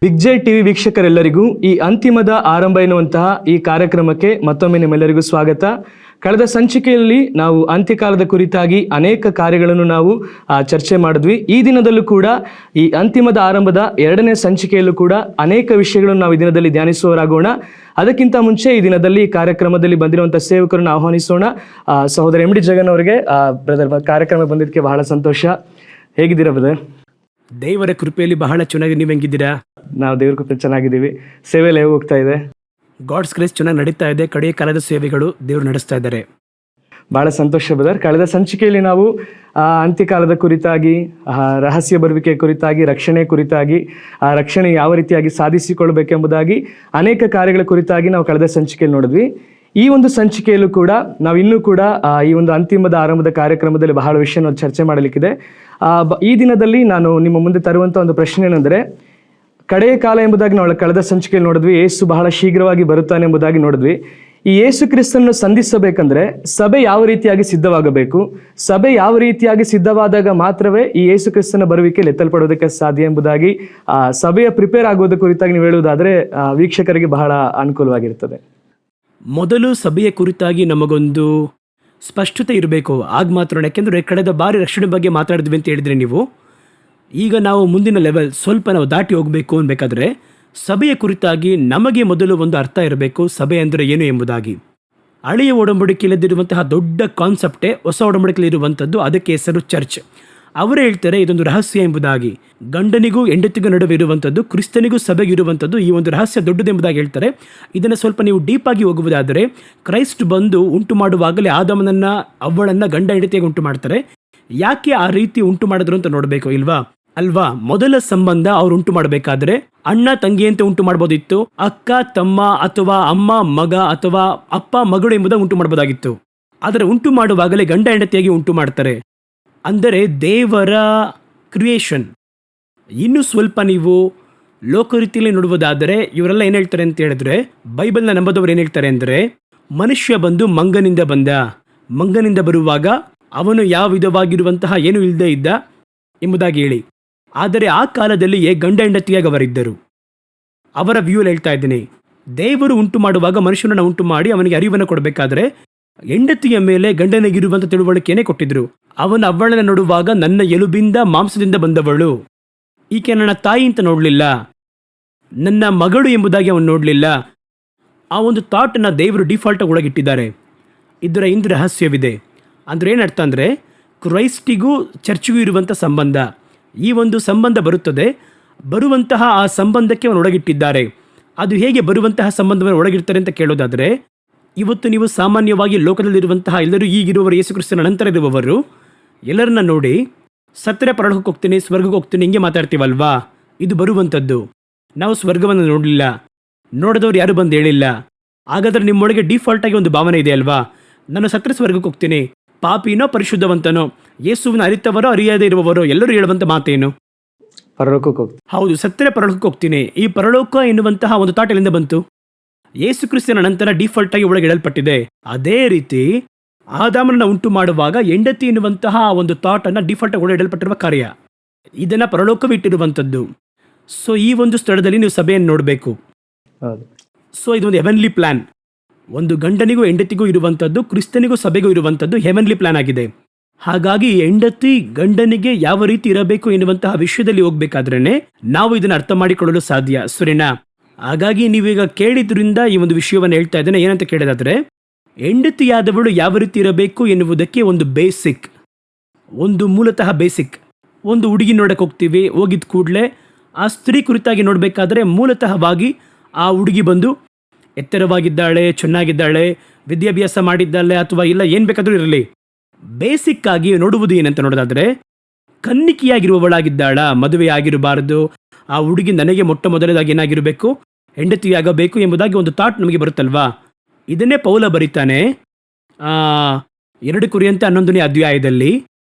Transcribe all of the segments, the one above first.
Big J TV ವೀಕ್ಷಕರೆಲ್ಲರಿಗೂ ಈ ಅಂತಿಮದ ಆರಂಭ ಎನ್ನುವಂತಹ ಈ ಕಾರ್ಯಕ್ರಮಕ್ಕೆ ಮತ್ತೊಮ್ಮೆ ನಿಮ್ಮೆಲ್ಲರಿಗೂ ಸ್ವಾಗತ. ಕಳೆದ ಸಂಚಿಕೆಯಲ್ಲಿ ನಾವು ಅಂತ್ಯಕಾಲದ ಕುರಿತಾಗಿ ಅನೇಕ ಕಾರ್ಯಗಳನ್ನು ನಾವು ಚರ್ಚೆ ಮಾಡಿದ್ವಿ. ಈ ದಿನದಲ್ಲೂ ಕೂಡ ಈ ಅಂತಿಮದ ಆರಂಭದ 2ನೇ ಸಂಚಿಕೆಯಲ್ಲೂ ಕೂಡ ಅನೇಕ ವಿಷಯಗಳನ್ನು ನಾವು ಈ ದಿನದಲ್ಲಿ ಧ್ಯಾನಿಸುವವರಾಗೋಣ. ಅದಕ್ಕಿಂತ ಮುಂಚೆ ಈ ದಿನದಲ್ಲಿ ಕಾರ್ಯಕ್ರಮದಲ್ಲಿ ಬಂದಿರುವಂಥ ಸೇವಕರನ್ನು ಆಹ್ವಾನಿಸೋಣ. ಸಹೋದರ ಎಂ ಡಿ ಜಗನ್ ಅವರಿಗೆ ಬ್ರದರ್ ಕಾರ್ಯಕ್ರಮ ಬಂದಿದ್ದಕ್ಕೆ ಬಹಳ ಸಂತೋಷ. ಹೇಗಿದ್ದೀರಾ ಬ್ರದರ್? ದೇವರ ಕೃಪೆಯಲ್ಲಿ ಬಹಳ ಚೆನ್ನಾಗಿ. ನೀವು ಹೆಂಗಿದ್ದೀರಾ? ನಾವು ದೇವ್ರ ಕೃಪೆ ಚೆನ್ನಾಗಿದ್ದೀವಿ. ಸೇವೆಯಲ್ಲಿ ಹೇಗೆ ಹೋಗ್ತಾ ಇದೆ? ಗಾಡ್ಸ್ ಗ್ರೇಸ್ ಚೆನ್ನಾಗಿ ನಡೀತಾ ಇದೆ. ಕಡೆಯ ಕಾಲದ ಸೇವೆಗಳು ದೇವರು ನಡೆಸ್ತಾ ಇದ್ದಾರೆ. ಬಹಳ ಸಂತೋಷ ಬ್ರದರ್. ಕಳೆದ ಸಂಚಿಕೆಯಲ್ಲಿ ನಾವು ಅಂತ್ಯಕಾಲದ ಕುರಿತಾಗಿ, ರಹಸ್ಯ ಬರುವಿಕೆ ಕುರಿತಾಗಿ, ರಕ್ಷಣೆ ಕುರಿತಾಗಿ, ರಕ್ಷಣೆ ಯಾವ ರೀತಿಯಾಗಿ ಸಾಧಿಸಿಕೊಳ್ಬೇಕೆಂಬುದಾಗಿ ಅನೇಕ ಕಾರ್ಯಗಳ ಕುರಿತಾಗಿ ನಾವು ಕಳೆದ ಸಂಚಿಕೆಯಲ್ಲಿ ನೋಡಿದ್ವಿ. ಈ ಒಂದು ಸಂಚಿಕೆಯಲ್ಲೂ ಕೂಡ ನಾವು ಇನ್ನೂ ಕೂಡ ಈ ಒಂದು ಅಂತಿಮದ ಆರಂಭದ ಕಾರ್ಯಕ್ರಮದಲ್ಲಿ ಬಹಳ ವಿಷಯವನ್ನು ಚರ್ಚೆ ಮಾಡಲಿಕ್ಕಿದೆ. ಈ ದಿನದಲ್ಲಿ ನಾನು ನಿಮ್ಮ ಮುಂದೆ ತರುವಂಥ ಒಂದು ಪ್ರಶ್ನೆ ಏನೆಂದರೆ, ಕಡೆಯ ಕಾಲ ಎಂಬುದಾಗಿ ನಾವು ಕಳೆದ ಸಂಚಿಕೆಯಲ್ಲಿ ನೋಡಿದ್ವಿ. ಯೇಸು ಬಹಳ ಶೀಘ್ರವಾಗಿ ಬರುತ್ತಾನೆ ಎಂಬುದಾಗಿ ನೋಡಿದ್ವಿ. ಈ ಯೇಸು ಕ್ರಿಸ್ತನನ್ನು ಸಂಧಿಸಬೇಕಂದ್ರೆ ಸಭೆ ಯಾವ ರೀತಿಯಾಗಿ ಸಿದ್ಧವಾಗಬೇಕು, ಸಭೆ ಯಾವ ರೀತಿಯಾಗಿ ಸಿದ್ಧವಾದಾಗ ಮಾತ್ರವೇ ಈ ಯೇಸು ಕ್ರಿಸ್ತನ ಬರುವಿಕೆಯಲ್ಲಿ ಎತ್ತಲ್ಪಡೋದಕ್ಕೆ ಸಾಧ್ಯ ಎಂಬುದಾಗಿ ಸಭೆಯ ಪ್ರಿಪೇರ್ ಆಗೋದ ಕುರಿತಾಗಿ ನೀವು ಹೇಳುವುದಾದರೆ ವೀಕ್ಷಕರಿಗೆ ಬಹಳ ಅನುಕೂಲವಾಗಿರ್ತದೆ. ಮೊದಲು ಸಭೆಯ ಕುರಿತಾಗಿ ನಮಗೊಂದು ಸ್ಪಷ್ಟತೆ ಇರಬೇಕು. ಆಗ ಮಾತ್ರ, ಯಾಕೆಂದರೆ ಕಳೆದ ಬಾರಿ ರಕ್ಷಣೆ ಬಗ್ಗೆ ಮಾತಾಡಿದ್ವಿ ಅಂತ ಹೇಳಿದ್ರೆ ನೀವು, ಈಗ ನಾವು ಮುಂದಿನ ಲೆವೆಲ್ ಸ್ವಲ್ಪ ನಾವು ದಾಟಿ ಹೋಗಬೇಕು ಅನ್ಬೇಕಾದ್ರೆ ಸಭೆಯ ಕುರಿತಾಗಿ ನಮಗೆ ಮೊದಲು ಒಂದು ಅರ್ಥ ಇರಬೇಕು. ಸಭೆ ಅಂದರೆ ಏನು ಎಂಬುದಾಗಿ. ಹಳೆಯ ಒಡಂಬಡಿಕೆಯಲ್ಲಿರುವಂತಹ ದೊಡ್ಡ ಕಾನ್ಸೆಪ್ಟೇ ಹೊಸ ಒಡಂಬಡಿಕೆಯಲ್ಲಿರುವಂಥದ್ದು. ಅದಕ್ಕೆ ಹೆಸರು ಚರ್ಚ್. ಅವರೇ ಹೇಳ್ತಾರೆ ಇದೊಂದು ರಹಸ್ಯ ಎಂಬುದಾಗಿ. ಗಂಡನಿಗೂ ಹೆಂಡತಿಗೂ ನಡುವೆ ಇರುವಂಥದ್ದು, ಕ್ರಿಸ್ತನಿಗೂ ಸಭೆಗೆ ಇರುವಂಥದ್ದು ಈ ಒಂದು ರಹಸ್ಯ ದೊಡ್ಡದೆಂಬುದಾಗಿ ಹೇಳ್ತಾರೆ. ಇದನ್ನು ಸ್ವಲ್ಪ ನೀವು ಡೀಪಾಗಿ ಹೋಗುವುದಾದರೆ, ಕ್ರೈಸ್ಟ್ ಬಂದು ಉಂಟು ಮಾಡುವಾಗಲೇ ಆದಾಮನನ್ನು ಅವಳನ್ನು ಗಂಡ ಹೆಂಡತಿಯಾಗಿ ಉಂಟು ಮಾಡ್ತಾರೆ. ಯಾಕೆ ಆ ರೀತಿ ಉಂಟು ಮಾಡಿದ್ರು ಅಂತ ನೋಡಬೇಕು ಅಲ್ವಾ? ಮೊದಲ ಸಂಬಂಧ ಅವ್ರು ಉಂಟು ಮಾಡಬೇಕಾದ್ರೆ ಅಣ್ಣ ತಂಗಿ ಅಂತ ಉಂಟು ಮಾಡ್ಬೋದಿತ್ತು, ಅಕ್ಕ ತಮ್ಮ ಅಥವಾ ಅಮ್ಮ ಮಗ ಅಥವಾ ಅಪ್ಪ ಮಗಳು ಎಂಬುದಾಗಿ ಉಂಟು ಮಾಡ್ಬೋದಾಗಿತ್ತು. ಆದರೆ ಉಂಟು ಮಾಡುವಾಗಲೇ ಗಂಡ ಹೆಂಡತಿಯಾಗಿ ಉಂಟು ಮಾಡ್ತಾರೆ. ಅಂದರೆ ದೇವರ ಕ್ರಿಯೇಷನ್. ಇನ್ನು ಸ್ವಲ್ಪ ನೀವು ಲೋಕರೀತಿಯಲ್ಲಿ ನೋಡುವುದಾದರೆ ಇವರೆಲ್ಲ ಏನು ಹೇಳ್ತಾರೆ ಅಂತ ಹೇಳಿದ್ರೆ, ಬೈಬಲ್ನ ನಂಬದವರು ಏನು ಹೇಳ್ತಾರೆ ಅಂದರೆ, ಮನುಷ್ಯ ಬಂದು ಮಂಗನಿಂದ ಬರುವಾಗ ಅವನು ಯಾವ ವಿಧವಾಗಿರುವಂತಹ ಏನು ಇಲ್ಲದೆ ಇದ್ದ ಎಂಬುದಾಗಿ ಹೇಳಿ. ಆದರೆ ಆ ಕಾಲದಲ್ಲಿ ಗಂಡ ಹೆಂಡತಿಯಾಗಿ ಅವರಿದ್ದರು. ಅವರ ವ್ಯೂಲ್ ಹೇಳ್ತಾ ಇದ್ದೀನಿ. ದೇವರು ಉಂಟು ಮಾಡುವಾಗ ಮನುಷ್ಯನನ್ನು ಉಂಟು ಮಾಡಿ ಅವನಿಗೆ ಅರಿವನ್ನು ಕೊಡಬೇಕಾದ್ರೆ ಹೆಂಡತಿಯ ಮೇಲೆ ಗಂಡನಿಗಿರುವಂಥ ತಿಳುವಳಿಕೆಯೇ ಕೊಟ್ಟಿದ್ರು. ಅವಳನ್ನು ನೋಡುವಾಗ ನನ್ನ ಎಲುಬಿಂದ ಮಾಂಸದಿಂದ ಬಂದವಳು, ಈಕೆ ನನ್ನ ತಾಯಿ ಅಂತ ನೋಡಲಿಲ್ಲ, ನನ್ನ ಮಗಳು ಎಂಬುದಾಗಿ ಅವನು ನೋಡಲಿಲ್ಲ. ಆ ಒಂದು ಥಾಟನ್ನು ದೇವರು ಡಿಫಾಲ್ಟ್ ಒಳಗಿಟ್ಟಿದ್ದಾರೆ. ಇದರ ಹಿಂದೆ ರಹಸ್ಯವಿದೆ. ಅಂದರೆ ಏನರ್ಥ ಅಂದರೆ, ಕ್ರೈಸ್ಟಿಗೂ ಚರ್ಚಿಗೂ ಇರುವಂಥ ಸಂಬಂಧ, ಈ ಒಂದು ಸಂಬಂಧ ಬರುವಂತಹ ಆ ಸಂಬಂಧಕ್ಕೆ ಅವನು ಒಳಗಿಟ್ಟಿದ್ದಾರೆ. ಅದು ಹೇಗೆ ಬರುವಂತಹ ಸಂಬಂಧವನ್ನು ಒಳಗಿರ್ತಾರೆ ಅಂತ ಕೇಳೋದಾದರೆ, ಇವತ್ತು ನೀವು ಸಾಮಾನ್ಯವಾಗಿ ಲೋಕದಲ್ಲಿರುವಂತಹ ಎಲ್ಲರೂ ಈಗಿರುವವರು, ಯೇಸು ಕ್ರಿಸ್ತನ ನಂತರ ಇರುವವರು ಎಲ್ಲರನ್ನ ನೋಡಿ ಸತ್ತರೆ ಪರಲೋಕಕ್ಕೆ ಹೋಗ್ತೀನಿ, ಸ್ವರ್ಗಕ್ಕೆ ಹೋಗ್ತೀನಿ ಹಿಂಗೆ ಮಾತಾಡ್ತೀವಲ್ವಾ? ಇದು ಬರುವಂಥದ್ದು. ನಾವು ಸ್ವರ್ಗವನ್ನು ನೋಡಲಿಲ್ಲ, ನೋಡಿದವ್ರು ಯಾರು ಬಂದು ಹೇಳಿಲ್ಲ. ಹಾಗಾದರೆ ನಿಮ್ಮೊಳಗೆ ಡಿಫಾಲ್ಟಾಗಿ ಒಂದು ಭಾವನೆ ಇದೆ ಅಲ್ವಾ, ನಾನು ಸತ್ತರೆ ಸ್ವರ್ಗಕ್ಕೆ ಹೋಗ್ತೀನಿ, ಪಾಪಿನೋ ಪರಿಶುದ್ಧವಂತನೋ, ಯೇಸುವಿನ ಅರಿತವರೋ ಅರಿಯದೇ ಇರುವವರೋ ಎಲ್ಲರೂ ಹೇಳುವಂಥ ಮಾತೇನು? ಪರಲೋಕಕ್ಕೆ ಹೋಗ್ತೀನಿ. ಹೌದು, ಸತ್ತರೆ ಪರಲೋಕಕ್ಕೆ ಹೋಗ್ತೀನಿ. ಈ ಪರಲೋಕ ಎನ್ನುವಂತಹ ಒಂದು ಥಾಟ್ ಎಲ್ಲಿಂದ ಬಂತು? ಯೇಸು ಕ್ರಿಸ್ತನ ನಂತರ ಡಿಫಾಲ್ಟ್ ಆಗಿ ಒಳಗೆ ಇಡಲ್ಪಟ್ಟಿದೆ. ಅದೇ ರೀತಿ ಆದಾಮನನ್ನು ಉಂಟು ಮಾಡುವಾಗ ಹೆಂಡತಿ ಎನ್ನುವಂತಹ ಒಂದು ಥಾಟ್ ಅನ್ನ ಡಿಫಾಲ್ಟ್ ಆಗಿ ಒಳಗೆ ಇಡಲ್ಪಟ್ಟಿರುವ ಕಾರ್ಯ, ಇದನ್ನ ಪರಲೋಕವಿಟ್ಟಿರುವಂಥದ್ದು. ಸೊ ಈ ಒಂದು ಸ್ಥಳದಲ್ಲಿ ನೀವು ಸಭೆಯನ್ನು ನೋಡಬೇಕು. ಸೊ ಇದೊಂದು ಹೆವೆನ್ಲಿ ಪ್ಲಾನ್. ಒಂದು ಗಂಡನಿಗೂ ಹೆಂಡತಿಗೂ ಇರುವಂಥದ್ದು, ಕ್ರಿಸ್ತನಿಗೂ ಸಭೆಗೂ ಇರುವಂಥದ್ದು ಹೆವೆನ್ಲಿ ಪ್ಲಾನ್ ಆಗಿದೆ. ಹಾಗಾಗಿ ಹೆಂಡತಿ ಗಂಡನಿಗೆ ಯಾವ ರೀತಿ ಇರಬೇಕು ಎನ್ನುವಂತಹ ವಿಷಯದಲ್ಲಿ ಹೋಗ್ಬೇಕಾದ್ರೇನೆ ನಾವು ಇದನ್ನು ಅರ್ಥ ಮಾಡಿಕೊಳ್ಳಲು ಸಾಧ್ಯ. ಸರಿನಾ? ಹಾಗಾಗಿ ನೀವೀಗ ಕೇಳಿದ್ರಿಂದ ಈ ಒಂದು ವಿಷಯವನ್ನು ಹೇಳ್ತಾ ಇದ್ದೇನೆ. ಏನಂತ ಕೇಳಿದಾದ್ರೆ, ಹೆಂಡತಿಯಾದವಳು ಯಾವ ರೀತಿ ಇರಬೇಕು ಎನ್ನುವುದಕ್ಕೆ ಒಂದು ಬೇಸಿಕ್, ಒಂದು ಮೂಲತಃ ಬೇಸಿಕ್. ಒಂದು ಹುಡುಗಿ ನೋಡಕ್ಕೆ ಹೋಗ್ತೀವಿ, ಹೋಗಿದ ಕೂಡಲೇ ಆ ಸ್ತ್ರೀ ಕುರಿತಾಗಿ ನೋಡಬೇಕಾದ್ರೆ ಮೂಲತಃವಾಗಿ ಆ ಹುಡುಗಿ ಬಂದು ಎತ್ತರವಾಗಿದ್ದಾಳೆ, ಚೆನ್ನಾಗಿದ್ದಾಳೆ, ವಿದ್ಯಾಭ್ಯಾಸ ಮಾಡಿದ್ದಾಳೆ ಅಥವಾ ಇಲ್ಲ, ಏನು ಬೇಕಾದರೂ ಇರಲಿ, ಬೇಸಿಕ್ ಆಗಿ ನೋಡುವುದು ಏನಂತ ನೋಡೋದಾದರೆ, ಕನ್ನಿಕೆಯಾಗಿರುವವಳಾಗಿದ್ದಾಳ, ಮದುವೆ ಆಗಿರಬಾರದು, ಆ ಹುಡುಗಿ ನನಗೆ ಮೊಟ್ಟ ಮೊದಲದಾಗಿ ಏನಾಗಿರಬೇಕು, ಹೆಂಡತಿಯಾಗಬೇಕು ಎಂಬುದಾಗಿ ಒಂದು ಥಾಟ್ ನಮಗೆ ಬರುತ್ತಲ್ವಾ? ಇದನ್ನೇ ಪೌಲ ಬರೀತಾನೆ 2 ಕೊರಿಂಥ 11ನೇ ಅಧ್ಯಾಯದಲ್ಲಿ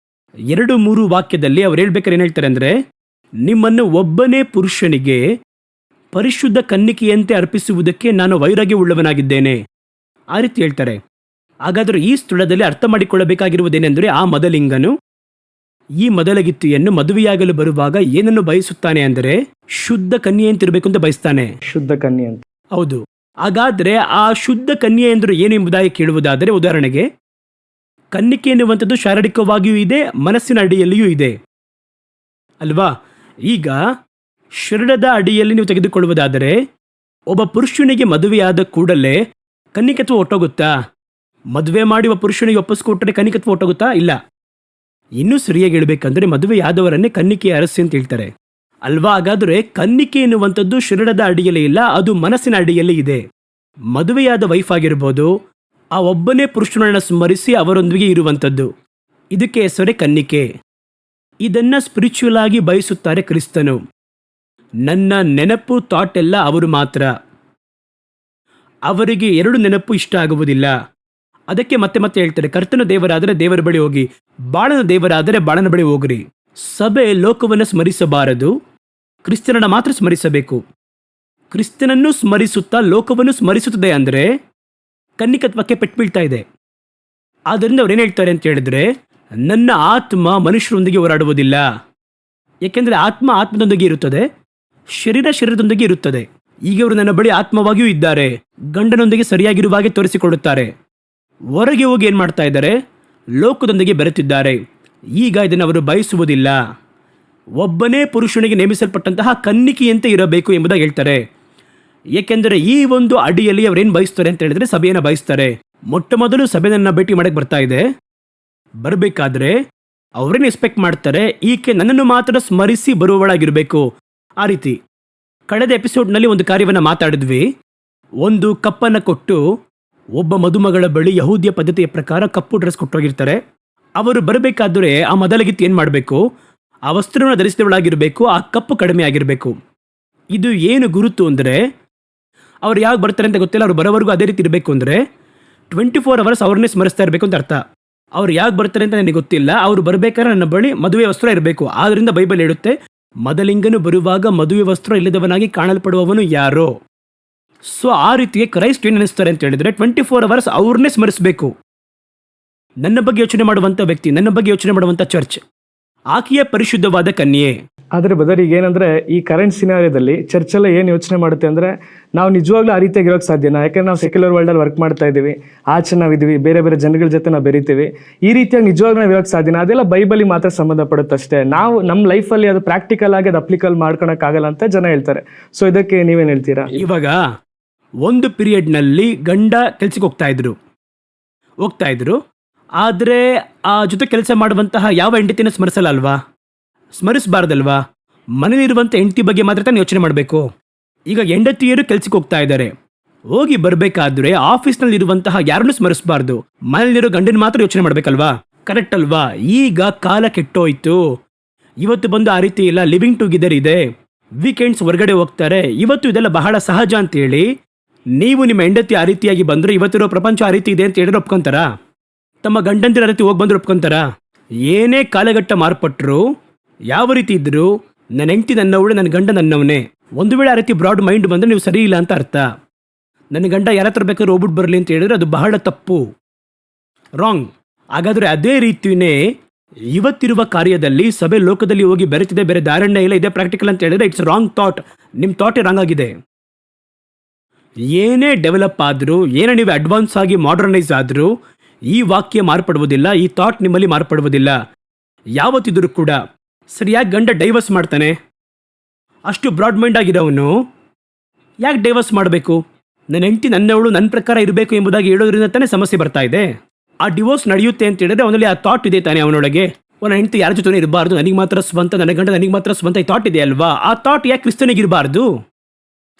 2-3 ವಾಕ್ಯದಲ್ಲಿ ಅವ್ರು ಹೇಳ್ಬೇಕಾದ್ರೆ ಏನು ಹೇಳ್ತಾರೆ ಅಂದರೆ, ನಿಮ್ಮನ್ನು ಒಬ್ಬನೇ ಪುರುಷನಿಗೆ ಪರಿಶುದ್ಧ ಕನ್ನಿಕೆಯಂತೆ ಅರ್ಪಿಸುವುದಕ್ಕೆ ನಾನು ವೈರಾಗ್ಯವುಳ್ಳವನಾಗಿದ್ದೇನೆ, ಆ ರೀತಿ ಹೇಳ್ತಾರೆ. ಹಾಗಾದರೆ ಈ ಸ್ಥಳದಲ್ಲಿ ಅರ್ಥ ಮಾಡಿಕೊಳ್ಳಬೇಕಾಗಿರುವುದೇನೆಂದರೆ, ಆ ಮದಲಿಂಗನು ಈ ಮೊದಲಗಿತ್ತಿಯನ್ನು ಮದುವೆಯಾಗಲು ಬರುವಾಗ ಏನನ್ನು ಬಯಸುತ್ತಾನೆ ಅಂದರೆ ಶುದ್ಧ ಕನ್ಯೆಯಂತಿರಬೇಕು ಅಂತ ಬಯಸ್ತಾನೆ. ಶುದ್ಧ ಕನ್ಯೆ ಅಂತ. ಹೌದು. ಹಾಗಾದ್ರೆ ಆ ಶುದ್ಧ ಕನ್ಯೆ ಎಂದರೆ ಏನು ಎಂಬುದಾಗಿ ಕೇಳುವುದಾದರೆ, ಉದಾಹರಣೆಗೆ ಕನ್ನಿಕೆ ಎನ್ನುವಂಥದ್ದು ಶಾರೀರಿಕವಾಗಿಯೂ ಇದೆ, ಮನಸ್ಸಿನ ಅಡಿಯಲ್ಲಿಯೂ ಇದೆ ಅಲ್ವಾ? ಈಗ ಶರೀರದ ಅಡಿಯಲ್ಲಿ ನೀವು ತೆಗೆದುಕೊಳ್ಳುವುದಾದರೆ, ಒಬ್ಬ ಪುರುಷನಿಗೆ ಮದುವೆಯಾದ ಕೂಡಲೇ ಕನ್ನಿಕತ್ವ ಒಟ್ಟೋಗುತ್ತಾ? ಮದುವೆ ಮಾಡಿ ಒಬ್ಬ ಪುರುಷನಿಗೆ ಒಪ್ಪಿಸ್ಕೊಟ್ರೆ ಕನ್ನಿಕತ್ವ ಒಟ್ಟೋಗುತ್ತಾ? ಇಲ್ಲ. ಇನ್ನೂ ಸರಿಯಾಗಿ ಹೇಳ್ಬೇಕಂದ್ರೆ ಮದುವೆಯಾದವರನ್ನೇ ಕನ್ನಿಕೆಯ ಅರಸಿ ಅಂತ ಹೇಳ್ತಾರೆ ಅಲ್ವಾ? ಹಾಗಾದ್ರೆ ಕನ್ನಿಕೆ ಎನ್ನುವಂಥದ್ದು ಶರೀರದ ಅಡಿಯಲ್ಲಿ ಇಲ್ಲ, ಅದು ಮನಸ್ಸಿನ ಅಡಿಯಲ್ಲಿ ಇದೆ. ಮದುವೆಯಾದ ವೈಫ್ ಆಗಿರ್ಬೋದು, ಆ ಒಬ್ಬನೇ ಪುರುಷನನ್ನು ಸ್ಮರಿಸಿ ಅವರೊಂದಿಗೆ ಇರುವಂಥದ್ದು, ಇದಕ್ಕೆ ಹೆಸರೇ ಕನ್ನಿಕೆ. ಇದನ್ನ ಸ್ಪಿರಿಚುವಲ್ ಆಗಿ ಬಯಸುತ್ತಾರೆ ಕ್ರಿಸ್ತನು. ನನ್ನ ನೆನಪು ಥಾಟ್ ಎಲ್ಲ ಅವರು ಮಾತ್ರ. ಅವರಿಗೆ ಎರಡು ನೆನಪು ಇಷ್ಟ ಆಗುವುದಿಲ್ಲ. ಅದಕ್ಕೆ ಮತ್ತೆ ಮತ್ತೆ ಹೇಳ್ತಾರೆ, ಕರ್ತನ ದೇವರಾದರೆ ದೇವರ ಬಳಿ ಹೋಗಿ, ಬಾಳನ ದೇವರಾದರೆ ಬಾಳನ ಬಳಿ ಹೋಗ್ರಿ. ಸಭೆ ಲೋಕವನ್ನು ಸ್ಮರಿಸಬಾರದು, ಕ್ರಿಸ್ತನನ್ನ ಮಾತ್ರ ಸ್ಮರಿಸಬೇಕು. ಕ್ರಿಸ್ತನನ್ನು ಸ್ಮರಿಸುತ್ತಾ ಲೋಕವನ್ನು ಸ್ಮರಿಸುತ್ತದೆ ಅಂದರೆ ಕನ್ನಿಕತ್ವಕ್ಕೆ ಪೆಟ್ಟು ಬೀಳ್ತಾ ಇದೆ. ಆದ್ದರಿಂದ ಅವ್ರೇನು ಹೇಳ್ತಾರೆ ಅಂತ ಹೇಳಿದ್ರೆ, ನನ್ನ ಆತ್ಮ ಮನುಷ್ಯರೊಂದಿಗೆ ಹೋರಾಡುವುದಿಲ್ಲ. ಏಕೆಂದರೆ ಆತ್ಮ ಆತ್ಮದೊಂದಿಗೆ ಇರುತ್ತದೆ, ಶರೀರ ಶರೀರದೊಂದಿಗೆ ಇರುತ್ತದೆ. ಈಗ ಅವರು ನನ್ನ ಬಳಿ ಆತ್ಮವಾಗಿಯೂ ಇದ್ದಾರೆ, ಗಂಡನೊಂದಿಗೆ ಸರಿಯಾಗಿರುವ ಹಾಗೆ ತೋರಿಸಿಕೊಡುತ್ತಾರೆ. ಹೊರಗೆ ಹೋಗಿ ಏನು ಮಾಡ್ತಾ ಇದ್ದಾರೆ? ಲೋಕದೊಂದಿಗೆ ಬೆರೆತಿದ್ದಾರೆ. ಈಗ ಇದನ್ನು ಅವರು ಬಯಸುವುದಿಲ್ಲ. ಒಬ್ಬನೇ ಪುರುಷನಿಗೆ ನೇಮಿಸಲ್ಪಟ್ಟಂತಹ ಕನ್ನಿಕೆಯಂತೆ ಇರಬೇಕು ಎಂಬುದಾಗಿ ಹೇಳ್ತಾರೆ. ಏಕೆಂದರೆ ಈ ಒಂದು ಅಡಿಯಲ್ಲಿ ಅವರೇನು ಬಯಸ್ತಾರೆ ಅಂತ ಹೇಳಿದ್ರೆ ಸಭೆಯನ್ನು ಬಯಸ್ತಾರೆ. ಮೊಟ್ಟ ಮೊದಲು ಸಭೆಯನ್ನು ಭೇಟಿ ಮಾಡಕ್ಕೆ ಬರ್ತಾ ಇದೆ. ಬರಬೇಕಾದ್ರೆ ಅವರೇನು ಎಕ್ಸ್ಪೆಕ್ಟ್ ಮಾಡ್ತಾರೆ? ಈಕೆ ನನ್ನನ್ನು ಮಾತ್ರ ಸ್ಮರಿಸಿ ಬರುವವಳಾಗಿರಬೇಕು. ಆ ರೀತಿ ಕಳೆದ ಎಪಿಸೋಡ್ನಲ್ಲಿ ಒಂದು ಕಾರ್ಯವನ್ನು ಮಾತಾಡಿದ್ವಿ. ಒಂದು ಕಪ್ಪನ್ನು ಕೊಟ್ಟು ಒಬ್ಬ ಮದುಮಗಳ ಬಳಿ ಯಹೂದ್ಯ ಪದ್ಧತಿಯ ಪ್ರಕಾರ ಕಪ್ಪು ಡ್ರೆಸ್ ಕೊಟ್ಟೋಗಿರ್ತಾರೆ. ಅವರು ಬರಬೇಕಾದ್ರೆ ಆ ಮೊದಲಗಿತ್ತು ಏನು ಮಾಡಬೇಕು? ಆ ವಸ್ತ್ರವನ್ನು ಧರಿಸಿದವಳಾಗಿರಬೇಕು, ಆ ಕಪ್ಪು ಕಡಿಮೆ ಆಗಿರಬೇಕು. ಇದು ಏನು ಗುರುತು ಅಂದರೆ, ಅವ್ರು ಯಾವಾಗ ಬರ್ತಾರೆ ಅಂತ ಗೊತ್ತಿಲ್ಲ, ಅವ್ರು ಬರೋವರೆಗೂ ಅದೇ ರೀತಿ ಇರಬೇಕು. ಅಂದರೆ 24 hours ಅವ್ರನ್ನೇ ಸ್ಮರಿಸ್ತಾ ಇರಬೇಕು ಅಂತ ಅರ್ಥ. ಅವ್ರು ಯಾವಾಗ ಬರ್ತಾರೆ ಅಂತ ನನಗೆ ಗೊತ್ತಿಲ್ಲ, ಅವರು ಬರಬೇಕಾದ್ರೆ ನನ್ನ ಬಳಿ ಮದುವೆ ವಸ್ತ್ರ ಇರಬೇಕು. ಆದ್ದರಿಂದ ಬೈಬಲ್ ಹೇಳುತ್ತೆ, ಮೊದಲಿಂಗನು ಬರುವಾಗ ಮದುವೆ ವಸ್ತ್ರ ಇಲ್ಲದವನಾಗಿ ಕಾಣಲ್ಪಡುವವನು ಯಾರೋ. ಸೊ ಆ ರೀತಿಗೆ ಕ್ರೈಸ್ಟ್ ಏನು ಅನ್ನಿಸ್ತಾರೆ ಅಂತ ಹೇಳಿದ್ರೆ 24 hours ಅವ್ರನ್ನೇ ಸ್ಮರಿಸಬೇಕು. ನನ್ನ ಬಗ್ಗೆ ಯೋಚನೆ ಮಾಡುವಂಥ ವ್ಯಕ್ತಿ, ನನ್ನ ಬಗ್ಗೆ ಯೋಚನೆ ಮಾಡುವಂಥ ಚರ್ಚ್, ಆಕೆಯ ಪರಿಶುದ್ಧವಾದ ಕನ್ಯೆ. ಆದರೆ ಬದರ್ ಈಗ ಏನಂದರೆ, ಈ ಕರೆಂಟ್ ಸಿನಾರಿಯೋದಲ್ಲಿ ಚರ್ಚೆಲ್ಲ ಏನು ಯೋಚನೆ ಮಾಡುತ್ತೆ ಅಂದರೆ, ನಾವು ನಿಜವಾಗ್ಲೂ ಆ ರೀತಿಯಾಗಿ ಇರೋಕ್ಕೆ ಸಾಧ್ಯನಾ? ಯಾಕಂದ್ರೆ ನಾವು ಸೆಕ್ಯುಲರ್ ವರ್ಲ್ಡಲ್ಲಿ ವರ್ಕ್ ಮಾಡ್ತಾ ಇದ್ದೀವಿ, ಆಚೆ ನಾವಿದ್ದೀವಿ, ಬೇರೆ ಬೇರೆ ಜನಗಳ ಜೊತೆ ನಾವು ಬೆರಿತೀವಿ. ಈ ರೀತಿಯಾಗಿ ನಿಜವಾಗ್ಲೂ ನಾವು ಇರೋಕ್ಕೆ ಸಾಧ್ಯನಾ? ಅದೆಲ್ಲ ಬೈಬಲಿಗೆ ಮಾತ್ರ ಸಂಬಂಧಪಡುತ್ತಷ್ಟೇ. ನಾವು ನಮ್ಮ ಲೈಫಲ್ಲಿ ಅದು ಪ್ರಾಕ್ಟಿಕಲ್ ಆಗಿ ಅದು ಅಪ್ಲಿಕಲ್ ಮಾಡ್ಕೊಳಕ್ಕಾಗಲ್ಲ ಅಂತ ಜನ ಹೇಳ್ತಾರೆ. ಸೊ ಇದಕ್ಕೆ ನೀವೇನು ಹೇಳ್ತೀರಾ? ಇವಾಗ ಒಂದು ಪೀರಿಯಡ್ನಲ್ಲಿ ಗಂಡ ಕೆಲ್ಸಕ್ಕೆ ಹೋಗ್ತಾ ಇದ್ರು. ಆದರೆ ಆ ಜೊತೆ ಕೆಲಸ ಮಾಡುವಂತಹ ಯಾವ ಹೆಂಡತಿನ ಸ್ಮರಿಸಲ್ಲ ಅಲ್ವಾ? ಸ್ಮರಿಸಬಾರ್ದಲ್ವಾ? ಮನೇಲಿರುವಂಥ ಹೆಂಡತಿ ಬಗ್ಗೆ ಮಾತ್ರ ತಾನು ಯೋಚನೆ ಮಾಡಬೇಕು. ಈಗ ಹೆಂಡತಿಯರು ಕೆಲ್ಸಕ್ಕೆ ಹೋಗ್ತಾ ಇದ್ದಾರೆ, ಹೋಗಿ ಬರಬೇಕಾದ್ರೆ ಆಫೀಸ್ನಲ್ಲಿರುವಂತಹ ಯಾರನ್ನೂ ಸ್ಮರಿಸಬಾರ್ದು, ಮನೇಲಿರೋ ಗಂಡನ ಮಾತ್ರ ಯೋಚನೆ ಮಾಡಬೇಕಲ್ವಾ? ಕರೆಕ್ಟ್ ಅಲ್ವಾ? ಈಗ ಕಾಲ ಕೆಟ್ಟೋಯ್ತು. ಇವತ್ತು ಬಂದು ಆ ರೀತಿ ಇಲ್ಲ, ಲಿವಿಂಗ್ ಟುಗೆದರ್ ಇದೆ, ವೀಕೆಂಡ್ಸ್ ಹೊರಗಡೆ ಹೋಗ್ತಾರೆ. ಇವತ್ತು ಇದೆಲ್ಲ ಬಹಳ ಸಹಜ ಅಂತೇಳಿ ನೀವು ನಿಮ್ಮ ಹೆಂಡತಿ ಆ ರೀತಿಯಾಗಿ ಬಂದರೆ ಇವತ್ತಿರೋ ಪ್ರಪಂಚ ಆ ರೀತಿ ಇದೆ ಅಂತ ಹೇಳಿದ್ರೆ ಒಪ್ಕೊಂತಾರಾ? ತಮ್ಮ ಗಂಡಂದಿರ ರೀತಿ ಹೋಗಿ ಬಂದ್ರೆ ಒಪ್ಕೊಂತಾರಾ? ಏನೇ ಕಾಲಘಟ್ಟ ಮಾರ್ಪಟ್ಟರು, ಯಾವ ರೀತಿ ಇದ್ರು, ನನ್ನ ಹೆಂಡತಿ ನನ್ನವಳೆ, ನನ್ನ ಗಂಡ ನನ್ನವನೇ. ಒಂದು ವೇಳೆ ಆ ರೀತಿ ಬ್ರಾಡ್ ಮೈಂಡ್ ಬಂದರೆ ನೀವು ಸರಿ ಇಲ್ಲ ಅಂತ ಅರ್ಥ. ನನ್ನ ಗಂಡ ಯಾರ ಹತ್ರ ಬೇಕಾದ್ರೂ ಹೋಗ್ಬಿಟ್ಟು ಬರಲಿ ಅಂತ ಹೇಳಿದ್ರೆ ಅದು ಬಹಳ ತಪ್ಪು, ರಾಂಗ್. ಹಾಗಾದರೆ ಅದೇ ರೀತಿಯೇ ಇವತ್ತಿರುವ ಕಾರ್ಯದಲ್ಲಿ ಸಭೆ ಲೋಕದಲ್ಲಿ ಹೋಗಿ ಬೆರೆತಿದೆ, ಬೇರೆ ಧಾರಣೆ ಇಲ್ಲ, ಇದೇ ಪ್ರಾಕ್ಟಿಕಲ್ ಅಂತ ಹೇಳಿದ್ರೆ ಇಟ್ಸ್ ರಾಂಗ್ ಥಾಟ್. ನಿಮ್ಮ ಥಾಟೇ ರಾಂಗ್ ಆಗಿದೆ. ಏನೇ ಡೆವಲಪ್ ಆದರೂ, ಏನೇ ನೀವು ಅಡ್ವಾನ್ಸ್ ಆಗಿ ಮಾಡರ್ನೈಸ್ ಆದರೂ ಈ ವಾಕ್ಯ ಮಾರ್ಪಡುವುದಿಲ್ಲ, ಈ ಥಾಟ್ ನಿಮ್ಮಲ್ಲಿ ಮಾರ್ಪಡುವುದಿಲ್ಲ. ಯಾವತ್ತಿದ್ರೂ ಕೂಡ ಸರಿಯಾಗಿ ಗಂಡ ಡೈವರ್ಸ್ ಮಾಡ್ತಾನೆ, ಅಷ್ಟು ಬ್ರಾಡ್ ಮೈಂಡ್ ಆಗಿರೋವನು ಯಾಕೆ ಡೈವರ್ಸ್ ಮಾಡಬೇಕು? ನನ್ನ ಹೆಂಡತಿ ನನ್ನವಳು, ನನ್ನ ಪ್ರಕಾರ ಇರಬೇಕು ಎಂಬುದಾಗಿ ಹೇಳೋದ್ರಿಂದ ತಾನೇ ಸಮಸ್ಯೆ ಬರ್ತಾ ಇದೆ. ಆ ಡಿವೋರ್ಸ್ ನಡೆಯುತ್ತೆ ಅಂತ ಹೇಳಿದ್ರೆ ಅವನಲ್ಲಿ ಆ ಥಾಟ್ ಇದೆ ತಾನೇ ಅವನೊಳಗೆ. ನನ್ನ ಹೆಂಡತಿ ಯಾರ ಜೊತೆ ಇರಬಾರ್ದು, ನನಗೆ ಮಾತ್ರ ಸ್ವಂತ, ನನ್ನ ಗಂಡ ನನಗೆ ಮಾತ್ರ ಸ್ವಂತ, ಈ ಥಾಟ್ ಇದೆ ಅಲ್ವಾ? ಆ ಥಾಟ್ ಯಾಕೆ ಕ್ರಿಸ್ತನಿಗೆ ಇರಬಾರ್ದು?